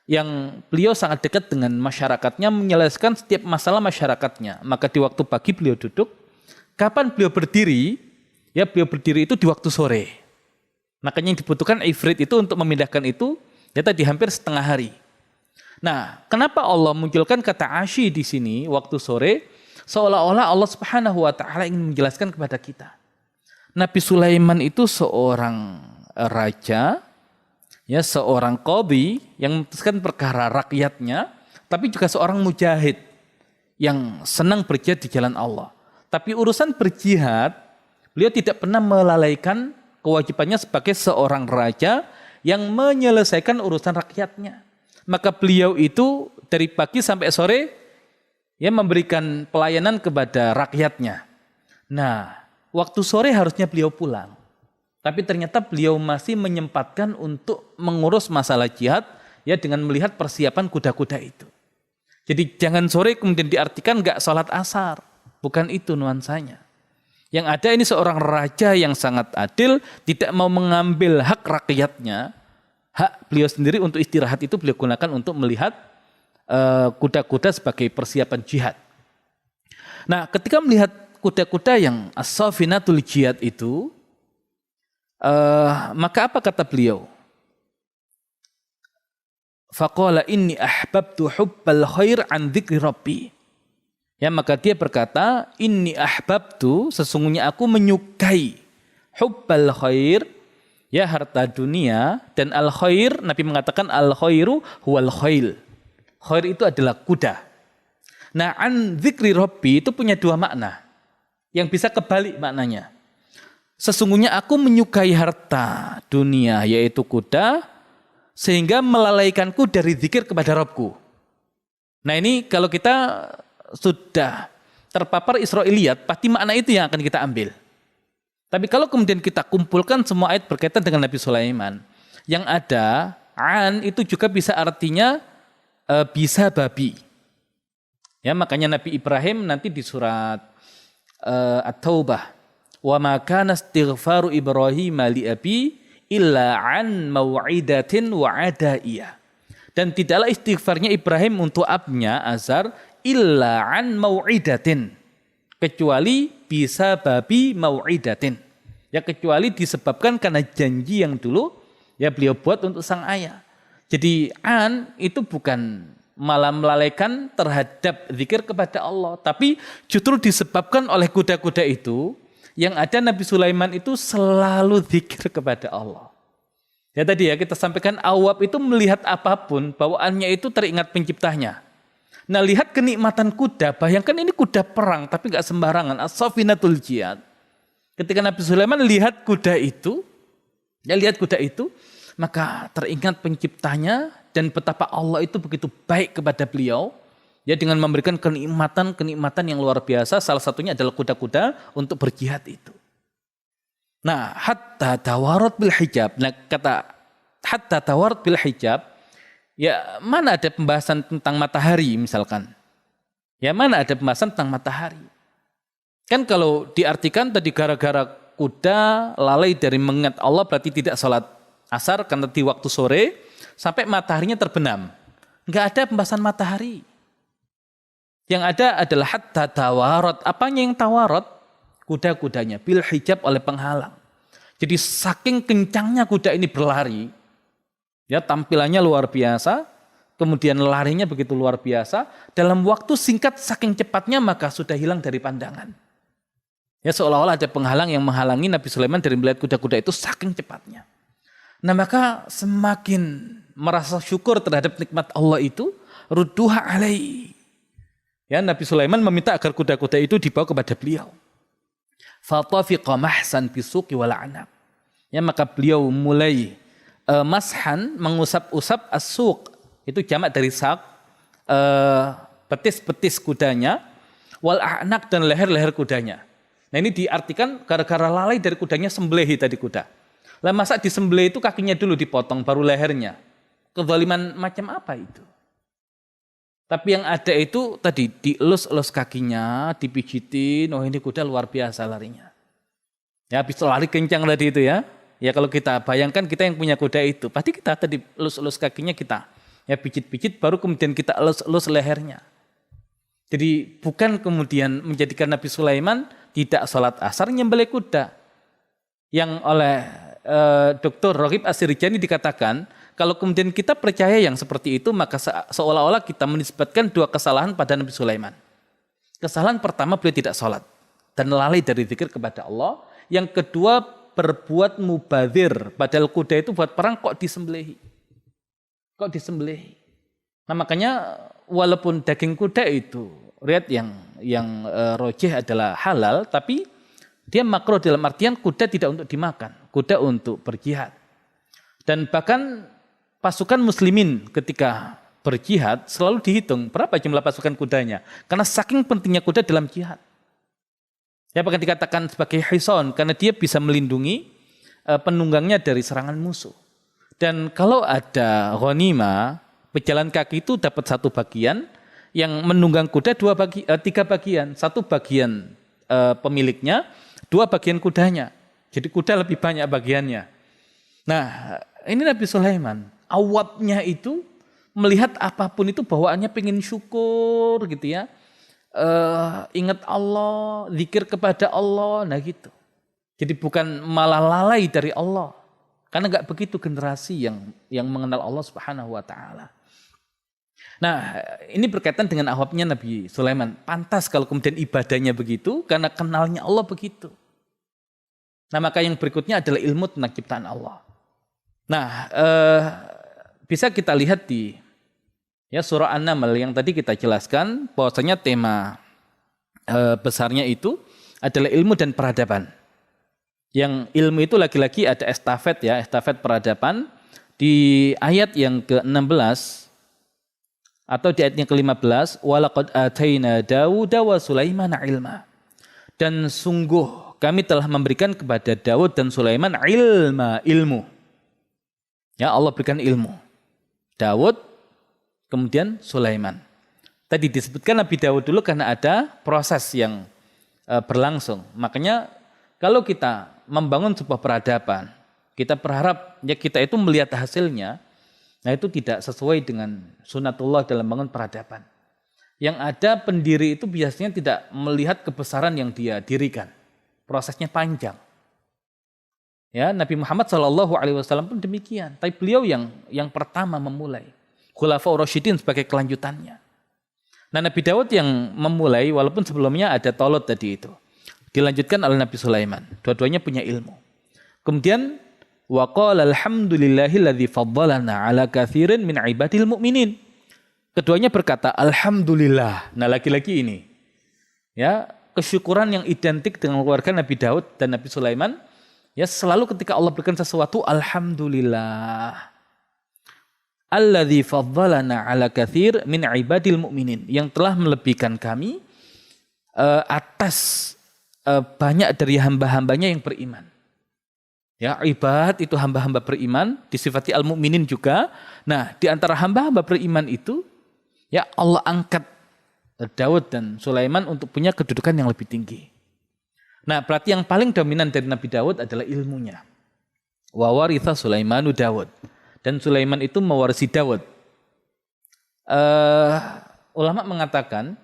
yang beliau sangat dekat dengan masyarakatnya, menyelesaikan setiap masalah masyarakatnya. Maka di waktu pagi beliau duduk. Kapan beliau berdiri? Ya beliau berdiri itu di waktu sore. Makanya yang dibutuhkan Ifrit itu untuk memindahkan itu ya tadi hampir setengah hari. Nah, kenapa Allah munculkan kata asyi di sini waktu sore? Seolah-olah Allah Subhanahu wa taala ingin menjelaskan kepada kita. Nabi Sulaiman itu seorang raja, ya seorang qadhi yang memutuskan perkara rakyatnya, tapi juga seorang mujahid yang senang berjihad di jalan Allah. Tapi urusan berjihad, beliau tidak pernah melalaikan kewajibannya sebagai seorang raja yang menyelesaikan urusan rakyatnya. Maka beliau itu dari pagi sampai sore ya memberikan pelayanan kepada rakyatnya. Nah, waktu sore harusnya beliau pulang. Tapi ternyata beliau masih menyempatkan untuk mengurus masalah jihad ya dengan melihat persiapan kuda-kuda itu. Jadi jangan sore kemudian diartikan enggak sholat asar. Bukan itu nuansanya. Yang ada ini seorang raja yang sangat adil, tidak mau mengambil hak rakyatnya. Hak beliau sendiri untuk istirahat itu beliau gunakan untuk melihat kuda-kuda sebagai persiapan jihad. Nah, ketika melihat kuda-kuda yang as-safinatul jihad itu, maka apa kata beliau? Faqala inni ahbabtu hubbal khair an dzikri rabbi. Ya, maka dia berkata, inni ahbabtu, sesungguhnya aku menyukai hubbal khair, ya harta dunia, dan al khair, Nabi mengatakan al khairu huwal khail. Khair itu adalah kuda. Nah, an dzikri rabbi itu punya dua makna yang bisa kebalik maknanya. Sesungguhnya aku menyukai harta dunia, yaitu kuda, sehingga melalaikanku dari zikir kepada Rabbku. Nah, ini kalau kita sudah terpapar Israiliyat, pasti makna itu yang akan kita ambil. Tapi kalau kemudian kita kumpulkan semua ayat berkaitan dengan Nabi Sulaiman, yang ada an itu juga bisa artinya bisa babi. Ya, makanya Nabi Ibrahim nanti di surat At-Taubah, wa ma kana istighfaru Ibrahim li abi illa an mau'idatin wa'adaiyah. Dan tidaklah istighfarnya Ibrahim untuk abnya Azar illa an mau'idatin, kecuali bisa babi mau'idatin. Ya, kecuali disebabkan karena janji yang dulu ya beliau buat untuk sang ayah. Jadi an itu bukan malah melalaikan terhadap zikir kepada Allah, tapi justru disebabkan oleh kuda-kuda itu. Yang ada Nabi Sulaiman itu selalu zikir kepada Allah. Ya, tadi ya kita sampaikan awab itu melihat apapun bawaannya itu teringat penciptanya. Nah, lihat kenikmatan kuda, bayangkan ini kuda perang tapi nggak sembarangan, as-safinatul jihad. Ketika Nabi Sulaiman lihat kuda itu, maka teringat penciptanya dan betapa Allah itu begitu baik kepada beliau. Ya, dengan memberikan kenikmatan yang luar biasa, salah satunya adalah kuda-kuda untuk berjihad itu. Nah, hatta tawarat bil hijab. Nah, kata hatta tawarat bil hijab, ya mana ada pembahasan tentang matahari misalkan. Ya, mana ada pembahasan tentang matahari. Kan kalau diartikan tadi gara-gara kuda lalai dari mengingat Allah berarti tidak sholat asar karena di waktu sore sampai mataharinya terbenam. Enggak ada pembahasan matahari. Yang ada adalah hatta tawarat. Apanya yang tawarat? Kuda-kudanya bil hijab oleh penghalang. Jadi saking kencangnya kuda ini berlari, ya tampilannya luar biasa, kemudian larinya begitu luar biasa, dalam waktu singkat saking cepatnya maka sudah hilang dari pandangan. Ya, seolah-olah ada penghalang yang menghalangi Nabi Sulaiman dari melihat kuda-kuda itu saking cepatnya. Nah, maka semakin merasa syukur terhadap nikmat Allah itu, rudduha alaihi. Ya, Nabi Sulaiman meminta agar kuda-kuda itu dibawa kepada beliau. Fatafiqa mahsan bisuqi wal anab. Ya, maka beliau mulai mashan, mengusap-usap as-suq. Itu jamak dari sak, betis-betis kudanya, wal a'naq dan leher-leher kudanya. Nah, ini diartikan gara-gara lalai dari kudanya sembelihi tadi kuda. Lah, masa disembelih itu kakinya dulu dipotong baru lehernya. Kezaliman macam apa itu? Tapi yang ada itu tadi dielus-elus kakinya, dipijitin, oh ini kuda luar biasa larinya. Ya, habis lari kencang tadi itu ya. Ya, kalau kita bayangkan kita yang punya kuda itu, pasti kita tadi elus-elus kakinya kita. Ya, pijit-pijit baru kemudian kita elus-elus lehernya. Jadi bukan kemudian menjadikan Nabi Sulaiman tidak sholat asar nyembelih kuda. Yang oleh Dr. Roghib As-Sirijani dikatakan, kalau kemudian kita percaya yang seperti itu, maka seolah-olah kita menisbatkan dua kesalahan pada Nabi Sulaiman. Kesalahan pertama, beliau tidak sholat dan lalai dari zikir kepada Allah. Yang kedua, berbuat mubadzir, padahal kuda itu buat perang kok disembelihi. Nah, makanya walaupun daging kuda itu riwayat yang rojih adalah halal, tapi dia makruh dalam artian kuda tidak untuk dimakan, kuda untuk berjihad. Dan bahkan pasukan muslimin ketika berjihad selalu dihitung berapa jumlah pasukan kudanya. Karena saking pentingnya kuda dalam jihad. Ya, bahkan dikatakan sebagai hison karena dia bisa melindungi penunggangnya dari serangan musuh. Dan kalau ada ghanimah, pejalan kaki itu dapat satu bagian, yang menunggang kuda tiga bagian. Satu bagian pemiliknya, dua bagian kudanya. Jadi kuda lebih banyak bagiannya. Nah, ini Nabi Sulaiman. Awabnya itu melihat apapun itu bawaannya pengen syukur gitu ya. Ingat Allah, zikir kepada Allah, nah gitu. Jadi bukan malah lalai dari Allah. Karena enggak begitu generasi yang mengenal Allah Subhanahu wa taala. Nah, ini berkaitan dengan ahwabnya Nabi Sulaiman. Pantas kalau kemudian ibadahnya begitu karena kenalnya Allah begitu. Nah, maka yang berikutnya adalah ilmu tentang ciptaan Allah. Nah, bisa kita lihat di surah An-Naml yang tadi kita jelaskan bahwasanya tema besarnya itu adalah ilmu dan peradaban. Yang ilmu itu lagi-lagi ada estafet peradaban di ayat yang ke-16 atau di ayatnya ke-15, walaqad ataina Dauda wa Sulaimana ilma. Dan sungguh kami telah memberikan kepada Daud dan Sulaiman ilmu. Ya, Allah berikan ilmu. Daud kemudian Sulaiman. Tadi disebutkan Nabi Daud dulu karena ada proses yang berlangsung. Makanya kalau kita membangun sebuah peradaban, kita berharap ya kita itu melihat hasilnya. Nah, itu tidak sesuai dengan sunatullah dalam bangun peradaban. Yang ada pendiri itu biasanya tidak melihat kebesaran yang dia dirikan. Prosesnya panjang. Ya, Nabi Muhammad SAW pun demikian. Tapi beliau yang pertama memulai. Khulafaur Rasyidin sebagai kelanjutannya. Nah, Nabi Daud yang memulai walaupun sebelumnya ada Tolot tadi itu. Dilanjutkan oleh Nabi Sulaiman. Dua-duanya punya ilmu. Kemudian wa qala alhamdulillahilladzi faddalana ala katsirin min ibadil mu'minin. Keduanya berkata alhamdulillah. Nah, lagi-lagi ini ya, kesyukuran yang identik dengan keluarga Nabi Daud dan Nabi Sulaiman ya, selalu ketika Allah berikan sesuatu alhamdulillah. Alladzi faddalana ala katsir min ibadil mu'minin, yang telah melebihkan kami atas banyak dari hamba-hambanya yang beriman. Ya, ibad itu hamba-hamba beriman, disifati al-mu'minin juga. Nah, di antara hamba-hamba beriman itu, ya Allah angkat Daud dan Sulaiman untuk punya kedudukan yang lebih tinggi. Nah, berarti yang paling dominan dari Nabi Daud adalah ilmunya. Wa waritha Sulaimanu Daud. Dan Sulaiman itu mewarisi Daud. Ulama mengatakan,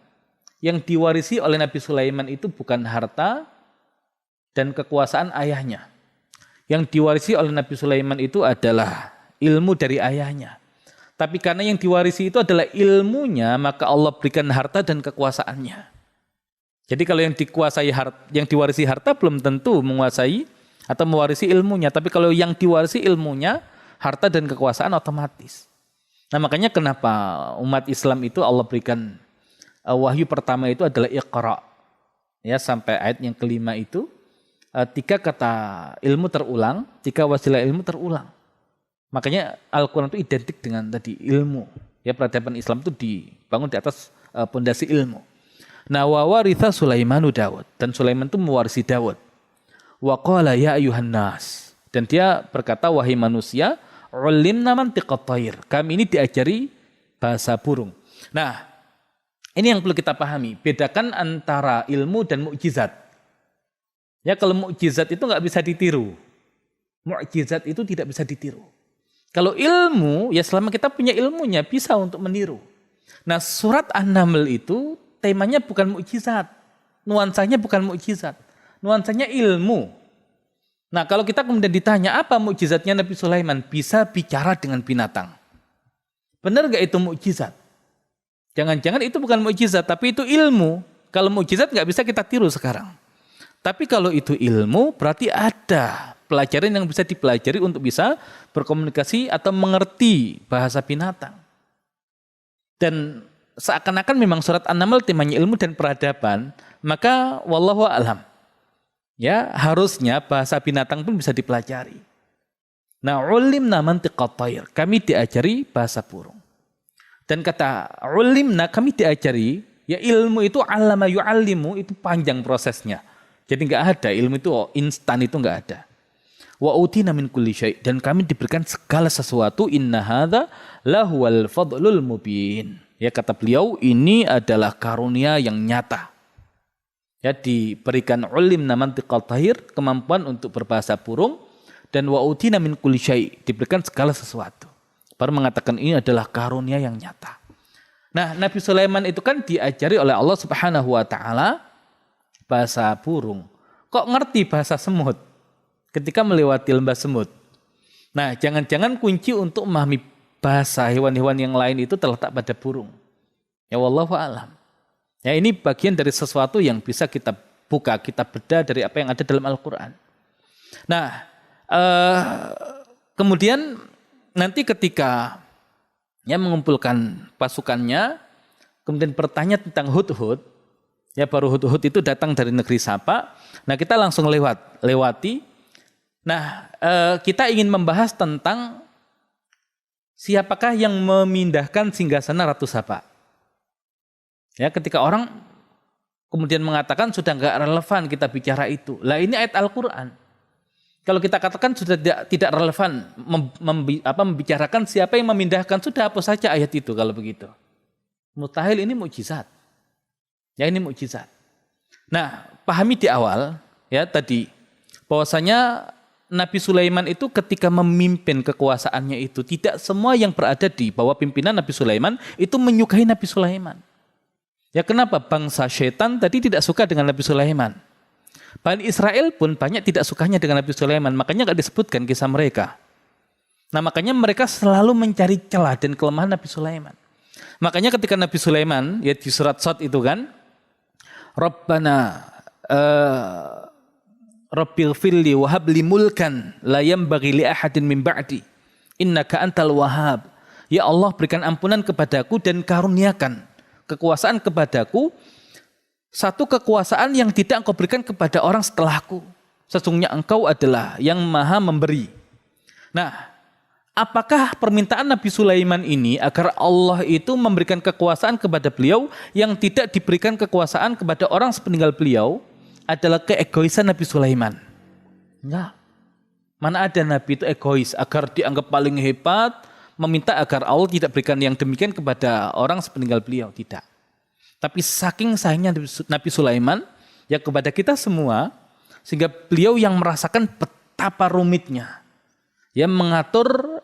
yang diwarisi oleh Nabi Sulaiman itu bukan harta dan kekuasaan ayahnya. Yang diwarisi oleh Nabi Sulaiman itu adalah ilmu dari ayahnya. Tapi karena yang diwarisi itu adalah ilmunya, maka Allah berikan harta dan kekuasaannya. Jadi kalau yang diwarisi harta belum tentu menguasai atau mewarisi ilmunya. Tapi kalau yang diwarisi ilmunya, harta dan kekuasaan otomatis. Nah, makanya kenapa umat Islam itu Allah berikan wahyu pertama itu adalah Iqra. Ya, sampai ayat yang kelima itu. 3 kata ilmu terulang, 3 wasilah ilmu terulang. Makanya Al-Quran itu identik dengan tadi ilmu. Ya, peradaban Islam itu dibangun di atas pondasi ilmu. Nah, wa waritha Sulaimanu Daud, dan Sulaiman itu mewarisi Daud. Wa qala ya ayuhan nas, dan dia berkata, wahai manusia, ulimna mantiqat thair. Kami ini diajari bahasa burung. Nah, ini yang perlu kita pahami. Bedakan antara ilmu dan mukjizat. Ya, kalau mukjizat itu nggak bisa ditiru. Mukjizat itu tidak bisa ditiru. Kalau ilmu, ya selama kita punya ilmunya bisa untuk meniru. Nah, surat An-Naml itu temanya bukan mukjizat. Nuansanya bukan mukjizat. Nuansanya ilmu. Nah, kalau kita kemudian ditanya apa mukjizatnya Nabi Sulaiman? Bisa bicara dengan binatang. Benar nggak itu mukjizat? Jangan-jangan itu bukan mukjizat, tapi itu ilmu. Kalau mukjizat nggak bisa kita tiru sekarang. Tapi kalau itu ilmu, berarti ada pelajaran yang bisa dipelajari untuk bisa berkomunikasi atau mengerti bahasa binatang. Dan seakan-akan memang surat An-Naml temanya ilmu dan peradaban, maka wallahu a'lam. Ya, harusnya bahasa binatang pun bisa dipelajari. Nah, ulimna mantiqat thair, kami diajari bahasa burung. Dan kata ulimna, kami diajari, ya ilmu itu allama yu'allimu, itu panjang prosesnya. Jadi nggak ada ilmu itu instan, itu nggak ada. Wa utina min kulli syai', dan kami diberikan segala sesuatu. Inna hadza lahuwal fadlul mubin. Ya, kata beliau, ini adalah karunia yang nyata. Ya, diberikan ulimna mantiqat thair, kemampuan untuk berbahasa burung, dan wa utina min kulli syai', diberikan segala sesuatu. Baru mengatakan ini adalah karunia yang nyata. Nah, Nabi Sulaiman itu kan diajari oleh Allah Subhanahu wa taala bahasa burung. Kok ngerti bahasa semut ketika melewati lembah semut? Nah, jangan-jangan kunci untuk memahami bahasa hewan-hewan yang lain itu terletak pada burung. Ya wallahu a'lam. Ya ini bagian dari sesuatu yang bisa kita buka, kita bedah dari apa yang ada dalam Al-Quran. Nah, kemudian nanti ketika mengumpulkan pasukannya, kemudian bertanya tentang Hudhud, ya baru Hudhud itu datang dari negeri Saba. Nah kita langsung lewati. Nah kita ingin membahas tentang siapakah yang memindahkan singgasana Ratu Saba. Ya ketika orang kemudian mengatakan sudah nggak relevan kita bicara itu. Lah ini ayat Al-Quran. Kalau kita katakan sudah tidak relevan membicarakan siapa yang memindahkan, sudah hapus saja ayat itu kalau begitu. Mustahil, ini mukjizat. Ya ini mukjizat. Nah, pahami di awal ya tadi bahwasanya Nabi Sulaiman itu ketika memimpin kekuasaannya itu tidak semua yang berada di bawah pimpinan Nabi Sulaiman itu menyukai Nabi Sulaiman. Ya kenapa? Bangsa syaitan tadi tidak suka dengan Nabi Sulaiman. Bani Israel pun banyak tidak sukanya dengan Nabi Sulaiman, makanya nggak disebutkan kisah mereka. Nah makanya mereka selalu mencari celah dan kelemahan Nabi Sulaiman. Makanya ketika Nabi Sulaiman ya di surat Sad itu kan, Rabbana Rabbighfirli wa habli mulkan la yanbaghi li ahadin min ba'di innaka antal wahhab. Ya Allah, berikan ampunan kepadaku dan karuniakan kekuasaan kepadaku, satu kekuasaan yang tidak engkau berikan kepada orang setelahku. Sesungguhnya engkau adalah yang maha memberi. Nah, apakah permintaan Nabi Sulaiman ini agar Allah itu memberikan kekuasaan kepada beliau yang tidak diberikan kekuasaan kepada orang sepeninggal beliau adalah keegoisan Nabi Sulaiman? Enggak. Mana ada Nabi itu egois agar dianggap paling hebat, meminta agar Allah tidak berikan yang demikian kepada orang sepeninggal beliau, tidak. Tapi saking sayangnya Nabi Sulaiman ya kepada kita semua, sehingga beliau yang merasakan betapa rumitnya ya mengatur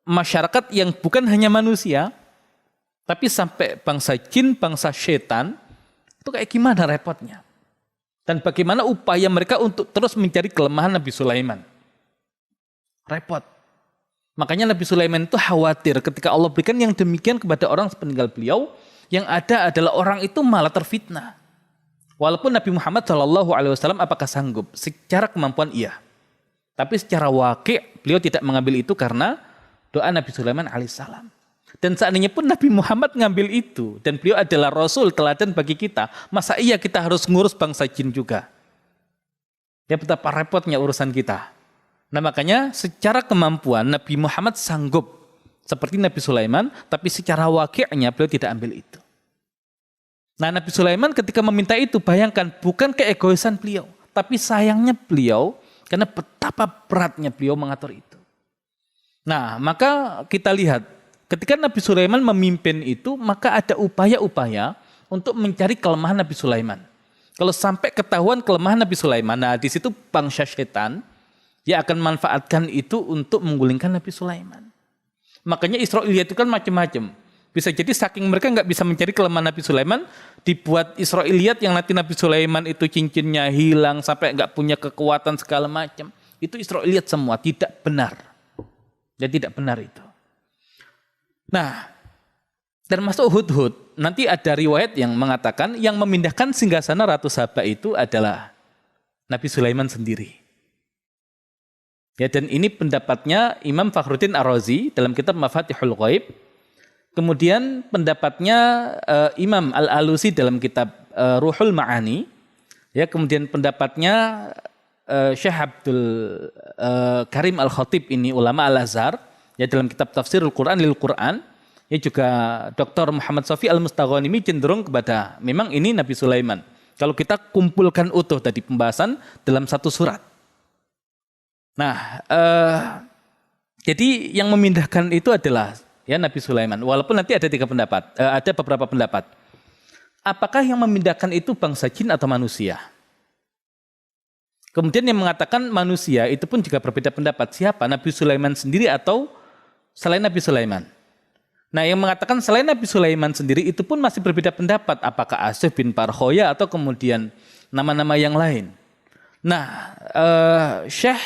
masyarakat yang bukan hanya manusia, tapi sampai bangsa jin, bangsa setan, itu kayak gimana repotnya. Dan bagaimana upaya mereka untuk terus mencari kelemahan Nabi Sulaiman. Repot. Makanya Nabi Sulaiman itu khawatir ketika Allah berikan yang demikian kepada orang sepeninggal beliau, yang ada adalah orang itu malah terfitnah. Walaupun Nabi Muhammad SAW apakah sanggup? Secara kemampuan iya. Tapi secara wakil beliau tidak mengambil itu karena doa Nabi Sulaiman alaihissalam. Dan seandainya pun Nabi Muhammad ngambil itu dan beliau adalah Rasul teladan bagi kita, masa iya kita harus ngurus bangsa jin juga? Ya betapa repotnya urusan kita. Nah makanya secara kemampuan Nabi Muhammad sanggup seperti Nabi Sulaiman, tapi secara wakilnya beliau tidak ambil itu. Nah Nabi Sulaiman ketika meminta itu, bayangkan bukan keegoisan beliau, tapi sayangnya beliau karena betapa beratnya beliau mengatur itu. Nah maka kita lihat ketika Nabi Sulaiman memimpin itu, maka ada upaya-upaya untuk mencari kelemahan Nabi Sulaiman. Kalau sampai ketahuan kelemahan Nabi Sulaiman, nah di situ bangsa setan dia akan manfaatkan itu untuk menggulingkan Nabi Sulaiman. Makanya Israiliyat itu kan macam-macam. Bisa jadi saking mereka nggak bisa mencari kelemahan Nabi Sulaiman, dibuat Israiliyat yang nanti Nabi Sulaiman itu cincinnya hilang sampai nggak punya kekuatan segala macam. Itu Israiliyat semua, tidak benar. Ya tidak benar itu. Nah, termasuk Hudhud, nanti ada riwayat yang mengatakan yang memindahkan singgasana Ratu Saba itu adalah Nabi Sulaiman sendiri. Ya, dan ini pendapatnya Imam Fakhruddin Ar-Razi dalam kitab Mafatihul Ghaib. Kemudian pendapatnya Imam Al-Alusi dalam kitab Ruhul Ma'ani. Ya, kemudian pendapatnya Syekh Abdul Karim Al-Khatib ini ulama Al-Azhar ya dalam kitab Tafsirul Quran lil Quran. Ya juga Dr. Muhammad Sofi Al-Mustaghanimi cenderung kepada memang ini Nabi Sulaiman. Kalau kita kumpulkan utuh tadi pembahasan dalam satu surat. Nah, jadi yang memindahkan itu adalah ya Nabi Sulaiman. Walaupun nanti ada ada beberapa pendapat. Apakah yang memindahkan itu bangsa jin atau manusia? Kemudian yang mengatakan manusia itu pun juga berbeda pendapat. Siapa? Nabi Sulaiman sendiri atau selain Nabi Sulaiman? Nah, yang mengatakan selain Nabi Sulaiman sendiri itu pun masih berbeda pendapat. Apakah Asif bin Parkhoya atau kemudian nama-nama yang lain? Nah, Syekh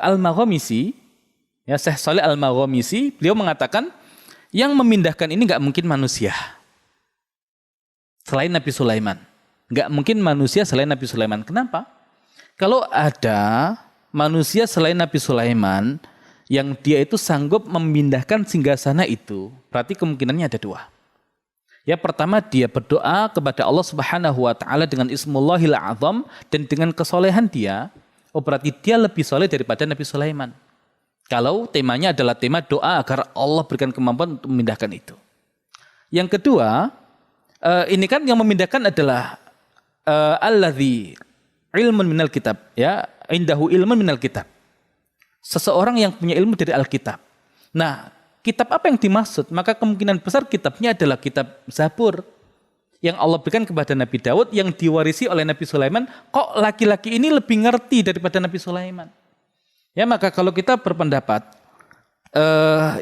Al-Maghamisi Ya, Syekh Shalih Al-Maghamisi, beliau mengatakan yang memindahkan ini nggak mungkin manusia selain Nabi Sulaiman. Nggak mungkin manusia selain Nabi Sulaiman. Kenapa? Kalau ada manusia selain Nabi Sulaiman yang dia itu sanggup memindahkan singgasana itu, berarti kemungkinannya ada dua. Ya, pertama dia berdoa kepada Allah Subhanahu wa taala dengan Ismullahil Azam dan dengan kesolehan dia, berarti dia lebih soleh daripada Nabi Sulaiman. Kalau temanya adalah tema doa agar Allah berikan kemampuan untuk memindahkan itu. Yang kedua, ini kan yang memindahkan adalah alladzi ilmun minal kitab, ya, indahu ilmun minal kitab. Seseorang yang punya ilmu dari Alkitab. Nah, kitab apa yang dimaksud? Maka kemungkinan besar kitabnya adalah kitab Zabur yang Allah berikan kepada Nabi Daud yang diwarisi oleh Nabi Sulaiman. Kok laki-laki ini lebih ngerti daripada Nabi Sulaiman? Ya, maka kalau kita berpendapat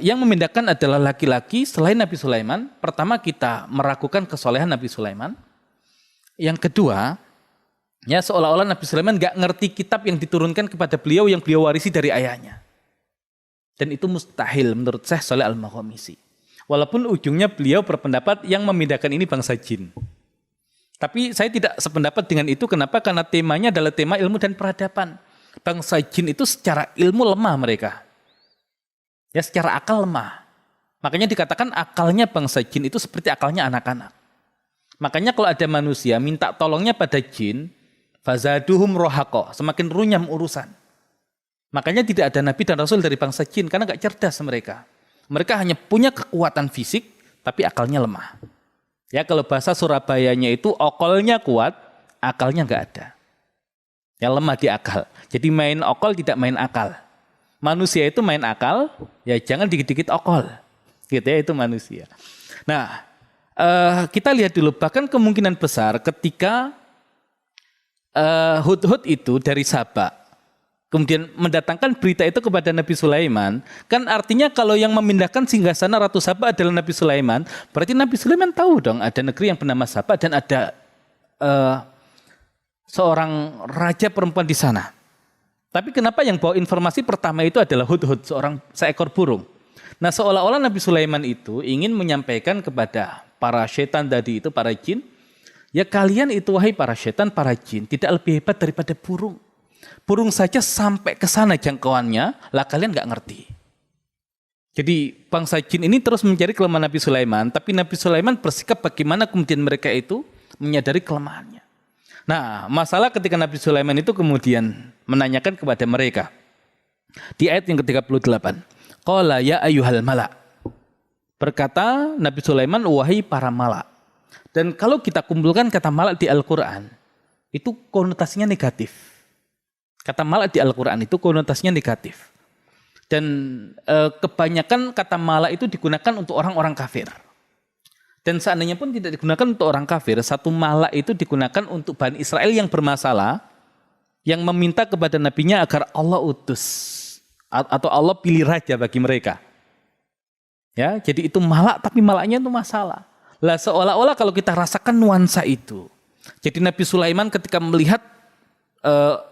yang memindahkan adalah laki-laki selain Nabi Sulaiman, pertama kita meragukan kesolehan Nabi Sulaiman. Yang kedua, ya seolah-olah Nabi Sulaiman gak ngerti kitab yang diturunkan kepada beliau yang beliau warisi dari ayahnya. Dan itu mustahil menurut Syekh Shalih Al-Maghamisi. Walaupun ujungnya beliau berpendapat yang memindahkan ini bangsa jin. Tapi saya tidak sependapat dengan itu. Kenapa? Karena temanya adalah tema ilmu dan peradaban. Bangsa jin itu secara ilmu lemah mereka. Ya, secara akal lemah. Makanya dikatakan akalnya bangsa jin itu seperti akalnya anak-anak. Makanya kalau ada manusia minta tolongnya pada jin, fazaduhum rohaqo, semakin runyam urusan. Makanya tidak ada nabi dan rasul dari bangsa jin karena gak cerdas mereka. Mereka hanya punya kekuatan fisik tapi akalnya lemah. Ya, kalau bahasa Surabayanya itu okolnya kuat, akalnya gak ada. Ya, lemah di akal. Jadi main okol tidak main akal. Manusia itu main akal, ya jangan dikit-dikit okol. Gitu ya, itu manusia. Nah, kita lihat dulu, bahkan kemungkinan besar ketika Hudhud itu dari Sabah, kemudian mendatangkan berita itu kepada Nabi Sulaiman, kan artinya kalau yang memindahkan singgasana Ratu Sabah adalah Nabi Sulaiman, berarti Nabi Sulaiman tahu dong ada negeri yang bernama Sabah dan ada seorang raja perempuan di sana. Tapi kenapa yang bawa informasi pertama itu adalah Hudhud, seekor burung. Nah, seolah-olah Nabi Sulaiman itu ingin menyampaikan kepada para setan tadi itu, para jin, ya kalian itu wahai para setan, para jin, tidak lebih hebat daripada burung. Burung saja sampai ke sana jangkauannya, lah kalian nggak ngerti. Jadi bangsa jin ini terus mencari kelemahan Nabi Sulaiman, tapi Nabi Sulaiman bersikap bagaimana kemudian mereka itu menyadari kelemahannya. Nah, masalah ketika Nabi Sulaiman itu kemudian menanyakan kepada mereka. Di ayat yang ke-38. Qala ya ayyuhal mala'. Berkata Nabi Sulaiman, wahai para mala'. Dan kalau kita kumpulkan kata mala' di Al-Quran, itu konotasinya negatif. Kata mala' di Al-Quran itu konotasinya negatif. Dan kebanyakan kata mala' itu digunakan untuk orang-orang kafir. Dan seandainya pun tidak digunakan untuk orang kafir, satu mala' itu digunakan untuk Bani Israel yang bermasalah, yang meminta kepada nabinya agar Allah utus atau Allah pilih raja bagi mereka. Ya, jadi itu mala', tapi mala'nya itu masalah. Lah seolah-olah kalau kita rasakan nuansa itu. Jadi Nabi Sulaiman ketika melihat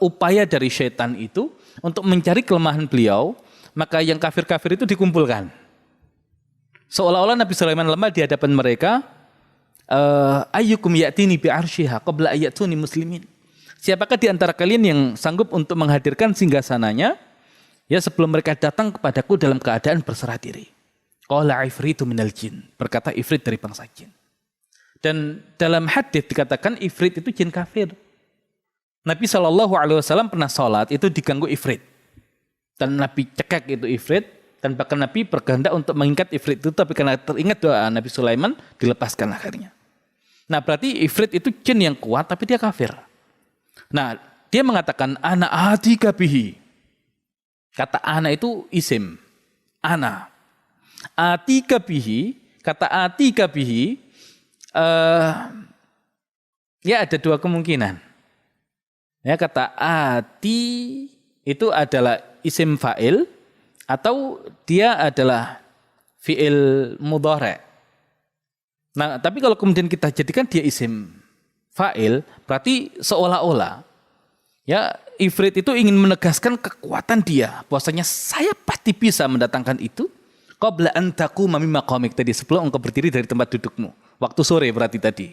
upaya dari syaitan itu untuk mencari kelemahan beliau, maka yang kafir-kafir itu dikumpulkan. Seolah-olah Nabi Sulaiman lemah di hadapan mereka. Ayyukum ya'tini bi'arsyiha qabla ayyatuni muslimin. Siapakah di antara kalian yang sanggup untuk menghadirkan singgasananya ya sebelum mereka datang kepadaku dalam keadaan berserah diri. Qala ifritu minal jin. Berkata ifrit dari bangsa jin. Dan dalam hadis dikatakan ifrit itu jin kafir. Nabi SAW pernah sholat itu diganggu ifrit. Dan Nabi cekek itu ifrit. Dan bahkan Nabi berkehendak untuk mengikat ifrit itu, tapi karena teringat doa Nabi Sulaiman, dilepaskan akhirnya. Nah, berarti ifrit itu jin yang kuat, tapi dia kafir. Nah, dia mengatakan, ana atika bihi. Kata ana itu isim. Ana. Atika bihi, kata atika bihi, ya ada dua kemungkinan. Ya, kata ati itu adalah isim fa'il, atau dia adalah fi'il mudhari'. Nah, tapi kalau kemudian kita jadikan dia isim fa'il, berarti seolah-olah Ya, Ifrit itu ingin menegaskan kekuatan dia, bahwasanya saya pasti bisa mendatangkan itu qabla an taquma min maqamik, tadi sebelum engkau berdiri dari tempat dudukmu. Waktu sore berarti tadi.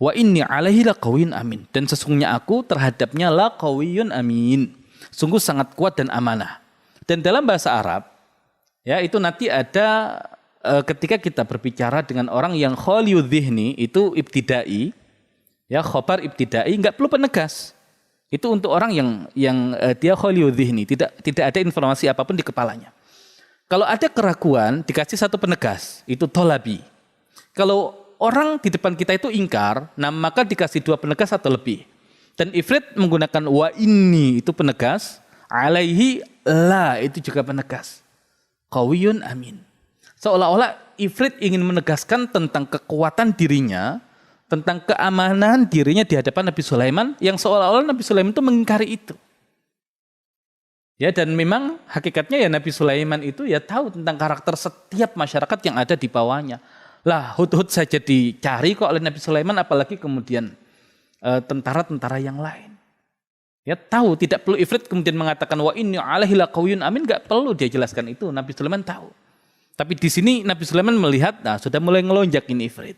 Wa inni alaihi laqawiyyun amin, dan sesungguhnya aku terhadapnya laqawiyyun amin. Sungguh sangat kuat dan amanah. Dan dalam bahasa Arab, ya itu nanti ada ketika kita berbicara dengan orang yang khaliyudz dzihni, itu ibtidai, ya khobar ibtidai, enggak perlu penegas. Itu untuk orang yang dia khaliyudz dzihni, tidak ada informasi apapun di kepalanya. Kalau ada keraguan, dikasih satu penegas, itu tolabi. Kalau orang di depan kita itu ingkar, nah maka dikasih dua penegas atau lebih. Dan Ifrit menggunakan wa inni itu penegas, alaihi la itu juga penegas. Qawiyyun amin. Seolah-olah Ifrit ingin menegaskan tentang kekuatan dirinya, tentang keamanan dirinya di hadapan Nabi Sulaiman, yang seolah-olah Nabi Sulaiman itu mengingkari itu. Ya, dan memang hakikatnya ya Nabi Sulaiman itu ya tahu tentang karakter setiap masyarakat yang ada di bawahnya. Lah, hut-hut saja dicari kok oleh Nabi Sulaiman, apalagi kemudian tentara-tentara yang lain. Ya tahu, tidak perlu Ifrit kemudian mengatakan wa inni alaihi laqawiyyun amin, enggak perlu dia jelaskan itu, Nabi Sulaiman tahu. Tapi di sini Nabi Sulaiman melihat, nah sudah mulai ngelonjak ini Ifrit.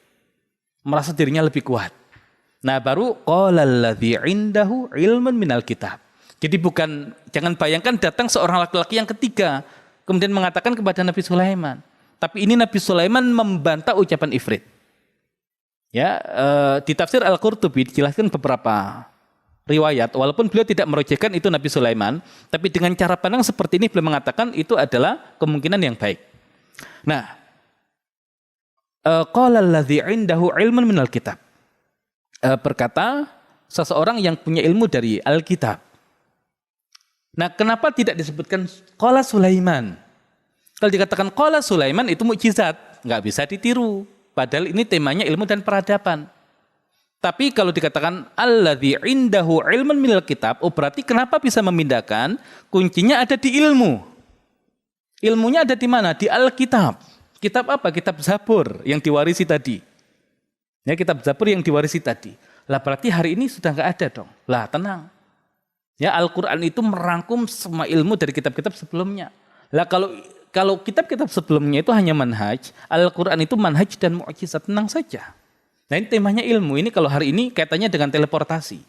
Merasa dirinya lebih kuat. Nah baru qala alladzi indahu ilmun minal kitab. Jadi jangan bayangkan datang seorang laki-laki yang ketiga kemudian mengatakan kepada Nabi Sulaiman. Tapi ini Nabi Sulaiman membantah ucapan Ifrit. Ya, di tafsir Al-Qurtubi dijelaskan beberapa riwayat, walaupun beliau tidak merujakan itu Nabi Sulaiman, tapi dengan cara pandang seperti ini beliau mengatakan itu adalah kemungkinan yang baik. Nah, qala alladzi indahu ilmun minal kitab. Berkata seseorang yang punya ilmu dari Alkitab. Nah, kenapa tidak disebutkan qala Sulaiman? Kalau dikatakan qala Sulaiman itu mukjizat, nggak bisa ditiru. Padahal ini temanya ilmu dan peradaban. Tapi kalau dikatakan alladzi indahu ilmun minal kitab, oh berarti kenapa bisa memindahkan? Kuncinya ada di ilmu. Ilmunya ada di mana? Di Alkitab. Kitab apa? Kitab Zabur yang diwarisi tadi. Ya, kitab Zabur yang diwarisi tadi. Lah berarti hari ini sudah nggak ada dong. Lah tenang. Ya, Al-Quran itu merangkum semua ilmu dari kitab-kitab sebelumnya. Lah kalau kitab-kitab sebelumnya itu hanya manhaj, Al-Quran itu manhaj dan mukjizat, tenang saja. Nah ini temanya ilmu. Ini kalau hari ini kaitannya dengan teleportasi.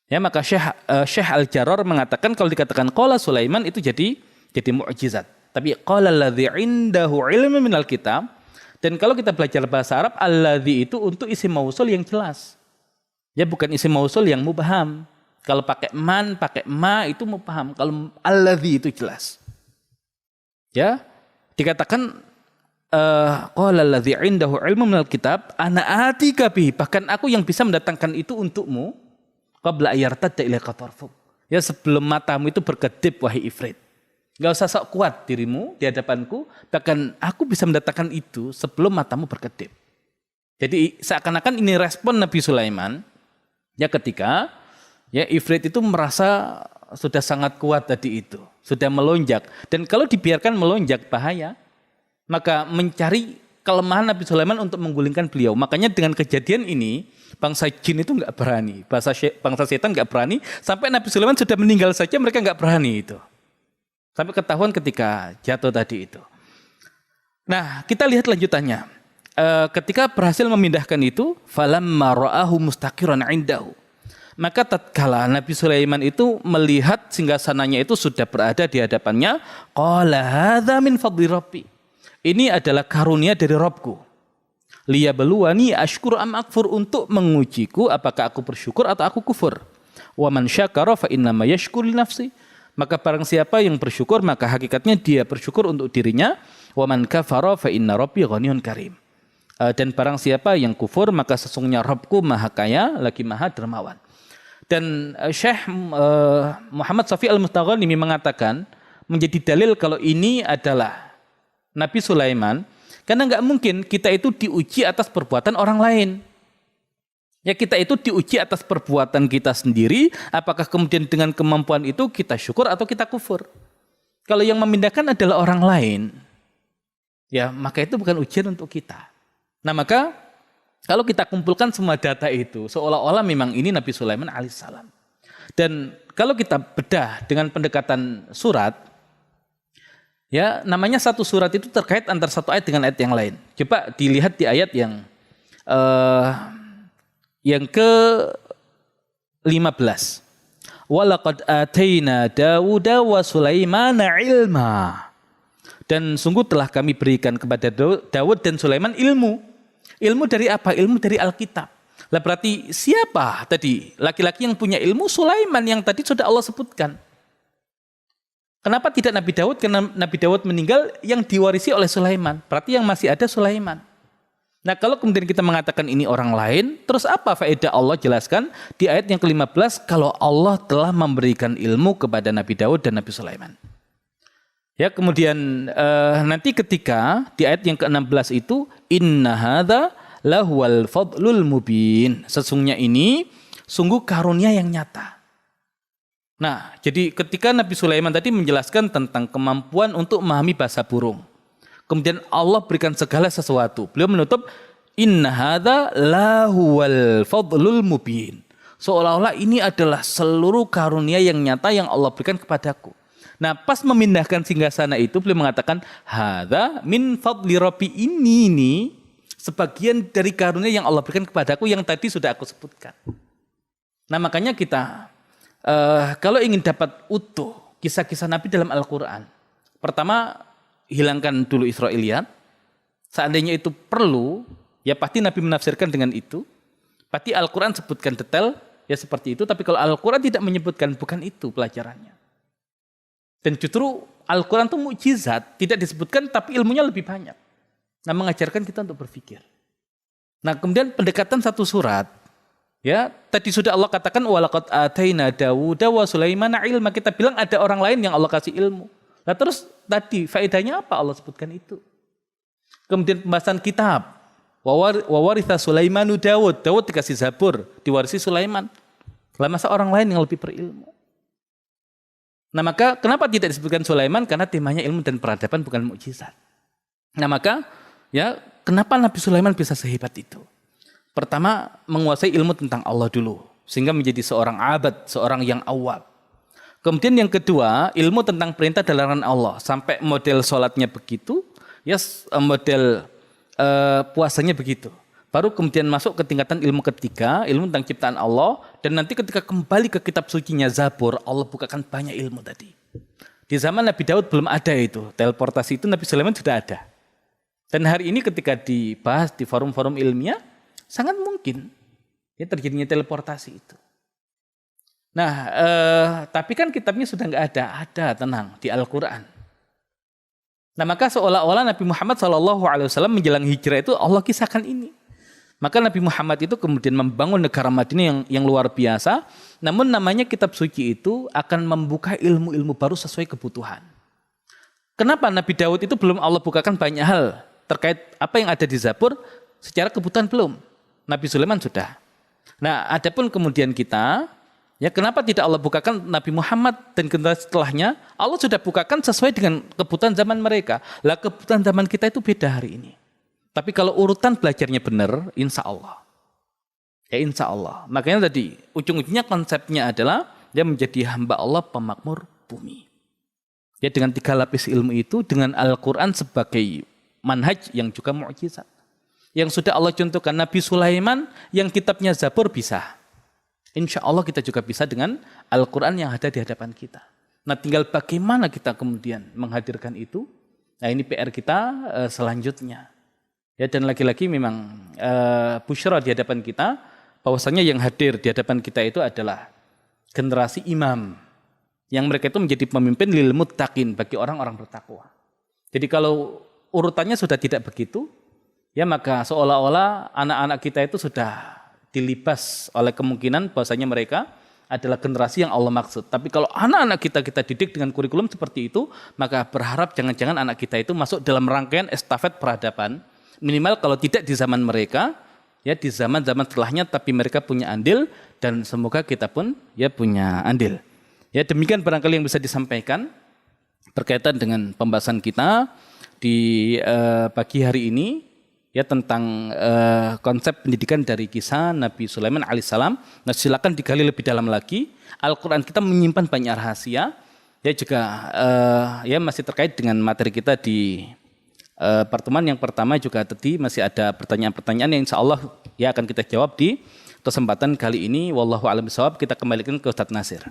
Ya, maka Syekh Al-Jarrar mengatakan kalau dikatakan qala Sulaiman itu jadi mukjizat. Tapi qala alladzi indahu ilmun minal kitab, dan kalau kita belajar bahasa Arab, alladzi itu untuk isim mausul yang jelas. Ya, bukan isim mausul yang mubham. Kalau pakai man, pakai ma itu mubham. Kalau alladzi itu jelas. Ya, dikatakan qala alladzi indahu ilmun minal kitab ana atika bihi, bahkan aku yang bisa mendatangkan itu untukmu qabla ayartadda ilaika tarfuk. Ya, sebelum matamu itu berkedip wahai Ifrit. Gak usah sok kuat dirimu di hadapanku, bahkan aku bisa mendatangkan itu sebelum matamu berkedip. Jadi seakan-akan ini respon Nabi Sulaiman ya ketika ya Ifrit itu merasa sudah sangat kuat tadi itu, sudah melonjak. Dan kalau dibiarkan melonjak bahaya, maka mencari kelemahan Nabi Sulaiman untuk menggulingkan beliau. Makanya dengan kejadian ini bangsa jin itu nggak berani, bangsa setan nggak berani, sampai Nabi Sulaiman sudah meninggal saja mereka nggak berani itu. Sampai ketahuan ketika jatuh tadi itu. Nah, kita lihat lanjutannya. Ketika berhasil memindahkan itu, falamma ra'ahu mustaqiran 'indahu. Maka tatkala Nabi Sulaiman itu melihat singgasananya itu sudah berada di hadapannya, qala hadza min fadli rabbi. Ini adalah karunia dari Rabbku. Liyabluwani ashkur am akfur, untuk mengujiku apakah aku bersyukur atau aku kufur. Wa man syakara fa innama yashkur li nafsi. Maka barang siapa yang bersyukur maka hakikatnya dia bersyukur untuk dirinya. Wa man kafara fa inna rabbi ghaniyun karim. Dan barang siapa yang kufur maka sesungguhnya Rabbku maha kaya lagi maha dermawan. Dan Syekh Muhammad Shafi Al-Mustaghanimi mengatakan menjadi dalil kalau ini adalah Nabi Sulaiman, karena nggak mungkin kita itu diuji atas perbuatan orang lain. Ya, kita itu diuji atas perbuatan kita sendiri, apakah kemudian dengan kemampuan itu kita syukur atau kita kufur. Kalau yang memindahkan adalah orang lain, ya maka itu bukan ujian untuk kita. Nah maka kalau kita kumpulkan semua data itu, seolah-olah memang ini Nabi Sulaiman alaihissalam. Dan kalau kita bedah dengan pendekatan surat, ya namanya satu surat itu terkait antara satu ayat dengan ayat yang lain. Coba dilihat di ayat yang ke-15. Walaqad ataina Dawuda wa Sulaimana ilma. Dan sungguh telah kami berikan kepada Daud dan Sulaiman ilmu. Ilmu dari apa? Ilmu dari Alkitab. Lah berarti siapa tadi? Laki-laki yang punya ilmu Sulaiman yang tadi sudah Allah sebutkan. Kenapa tidak Nabi Daud? Karena Nabi Daud meninggal yang diwarisi oleh Sulaiman. Berarti yang masih ada Sulaiman. Nah kalau kemudian kita mengatakan ini orang lain, terus apa faedah Allah jelaskan di ayat yang ke-15 kalau Allah telah memberikan ilmu kepada Nabi Daud dan Nabi Sulaiman. Ya kemudian nanti ketika di ayat yang ke-16 itu inna hadza lahuwal fadlul mubin. Sesungguhnya ini sungguh karunia yang nyata. Nah, jadi ketika Nabi Sulaiman tadi menjelaskan tentang kemampuan untuk memahami bahasa burung. Kemudian Allah berikan segala sesuatu. Beliau menutup inna hadza lahuwal fadlul mubin. Seolah-olah ini adalah seluruh karunia yang nyata yang Allah berikan kepadaku. Nah, pas memindahkan singgasana itu beliau mengatakan hadza min fadli rabbi ini sebagian dari karunia yang Allah berikan kepadaku yang tadi sudah aku sebutkan. Nah, makanya kita kalau ingin dapat utuh kisah-kisah Nabi dalam Al-Quran, pertama hilangkan dulu Israiliyat. Seandainya itu perlu, ya pasti Nabi menafsirkan dengan itu. Pasti Al-Quran sebutkan detail, ya seperti itu. Tapi kalau Al-Quran tidak menyebutkan, bukan itu pelajarannya. Dan justru Al-Quran itu mukjizat, tidak disebutkan tapi ilmunya lebih banyak. Nah, mengajarkan kita untuk berpikir. Nah, kemudian pendekatan satu surat, ya tadi sudah Allah katakan walaqad ataina Dawuda wa Sulaimana ilma. Kita bilang ada orang lain yang Allah kasih ilmu. Nah terus tadi faedahnya apa Allah sebutkan itu. Kemudian pembahasan kitab. Wawaritha Sulaimanu Dawud. Dawud dikasih Zabur, diwarisi Sulaiman. Lah masa orang lain yang lebih berilmu. Nah maka kenapa tidak disebutkan Sulaiman? Karena temanya ilmu dan peradaban bukan mukjizat. Nah maka ya kenapa Nabi Sulaiman bisa sehebat itu? Pertama menguasai ilmu tentang Allah dulu. Sehingga menjadi seorang abad, seorang yang awal. Kemudian yang kedua, ilmu tentang perintah dan larangan Allah. Sampai model sholatnya begitu, ya model puasanya begitu. Baru kemudian masuk ke tingkatan ilmu ketiga, ilmu tentang ciptaan Allah. Dan nanti ketika kembali ke kitab sucinya Zabur, Allah bukakan banyak ilmu tadi. Di zaman Nabi Daud belum ada itu. Teleportasi itu Nabi Sulaiman sudah ada. Dan hari ini ketika dibahas di forum-forum ilmiah, sangat mungkin ya terjadinya teleportasi itu. Nah, tapi kan kitabnya sudah nggak ada tenang di Al-Quran. Nah, maka seolah-olah Nabi Muhammad SAW menjelang hijrah itu Allah kisahkan ini. Maka Nabi Muhammad itu kemudian membangun negara Madinah yang luar biasa. Namun namanya kitab suci itu akan membuka ilmu-ilmu baru sesuai kebutuhan. Kenapa Nabi Daud itu belum Allah bukakan banyak hal terkait apa yang ada di Zabur? Secara kebutuhan belum. Nabi Sulaiman sudah. Nah, adapun kemudian kita, ya kenapa tidak Allah bukakan Nabi Muhammad dan generasi setelahnya? Allah sudah bukakan sesuai dengan kebutuhan zaman mereka. Lah kebutuhan zaman kita itu beda hari ini. Tapi kalau urutan belajarnya benar, insya Allah. Ya insya Allah. Makanya tadi ujung-ujungnya konsepnya adalah dia menjadi hamba Allah pemakmur bumi. Ya dengan 3 lapis ilmu itu, dengan Al-Quran sebagai manhaj yang juga mukjizat. Yang sudah Allah contohkan Nabi Sulaiman yang kitabnya Zabur bisa. Insya Allah kita juga bisa dengan Al-Quran yang ada di hadapan kita. Nah tinggal bagaimana kita kemudian menghadirkan itu. Nah ini PR kita selanjutnya. Ya dan lagi-lagi memang busyra di hadapan kita. Bahwasanya yang hadir di hadapan kita itu adalah generasi imam. Yang mereka itu menjadi pemimpin lil muttaqin bagi orang-orang bertakwa. Jadi kalau urutannya sudah tidak begitu. Ya maka seolah-olah anak-anak kita itu sudah dilibas oleh kemungkinan bahwasanya mereka adalah generasi yang Allah maksud. Tapi kalau anak-anak kita didik dengan kurikulum seperti itu, maka berharap jangan-jangan anak kita itu masuk dalam rangkaian estafet peradaban. Minimal kalau tidak di zaman mereka, ya di zaman-zaman setelahnya, tapi mereka punya andil dan semoga kita pun ya punya andil. Ya demikian barangkali yang bisa disampaikan berkaitan dengan pembahasan kita di pagi hari ini. ya tentang konsep pendidikan dari kisah Nabi Sulaiman alaihissalam. Nah, silakan digali lebih dalam lagi. Al-Quran kita menyimpan banyak rahasia. Ya juga ya masih terkait dengan materi kita di pertemuan yang pertama juga tadi masih ada pertanyaan-pertanyaan yang insya Allah ya akan kita jawab di kesempatan kali ini. Wallahu a'lam bishawab. Kita kembalikan ke Ustadz Nasir.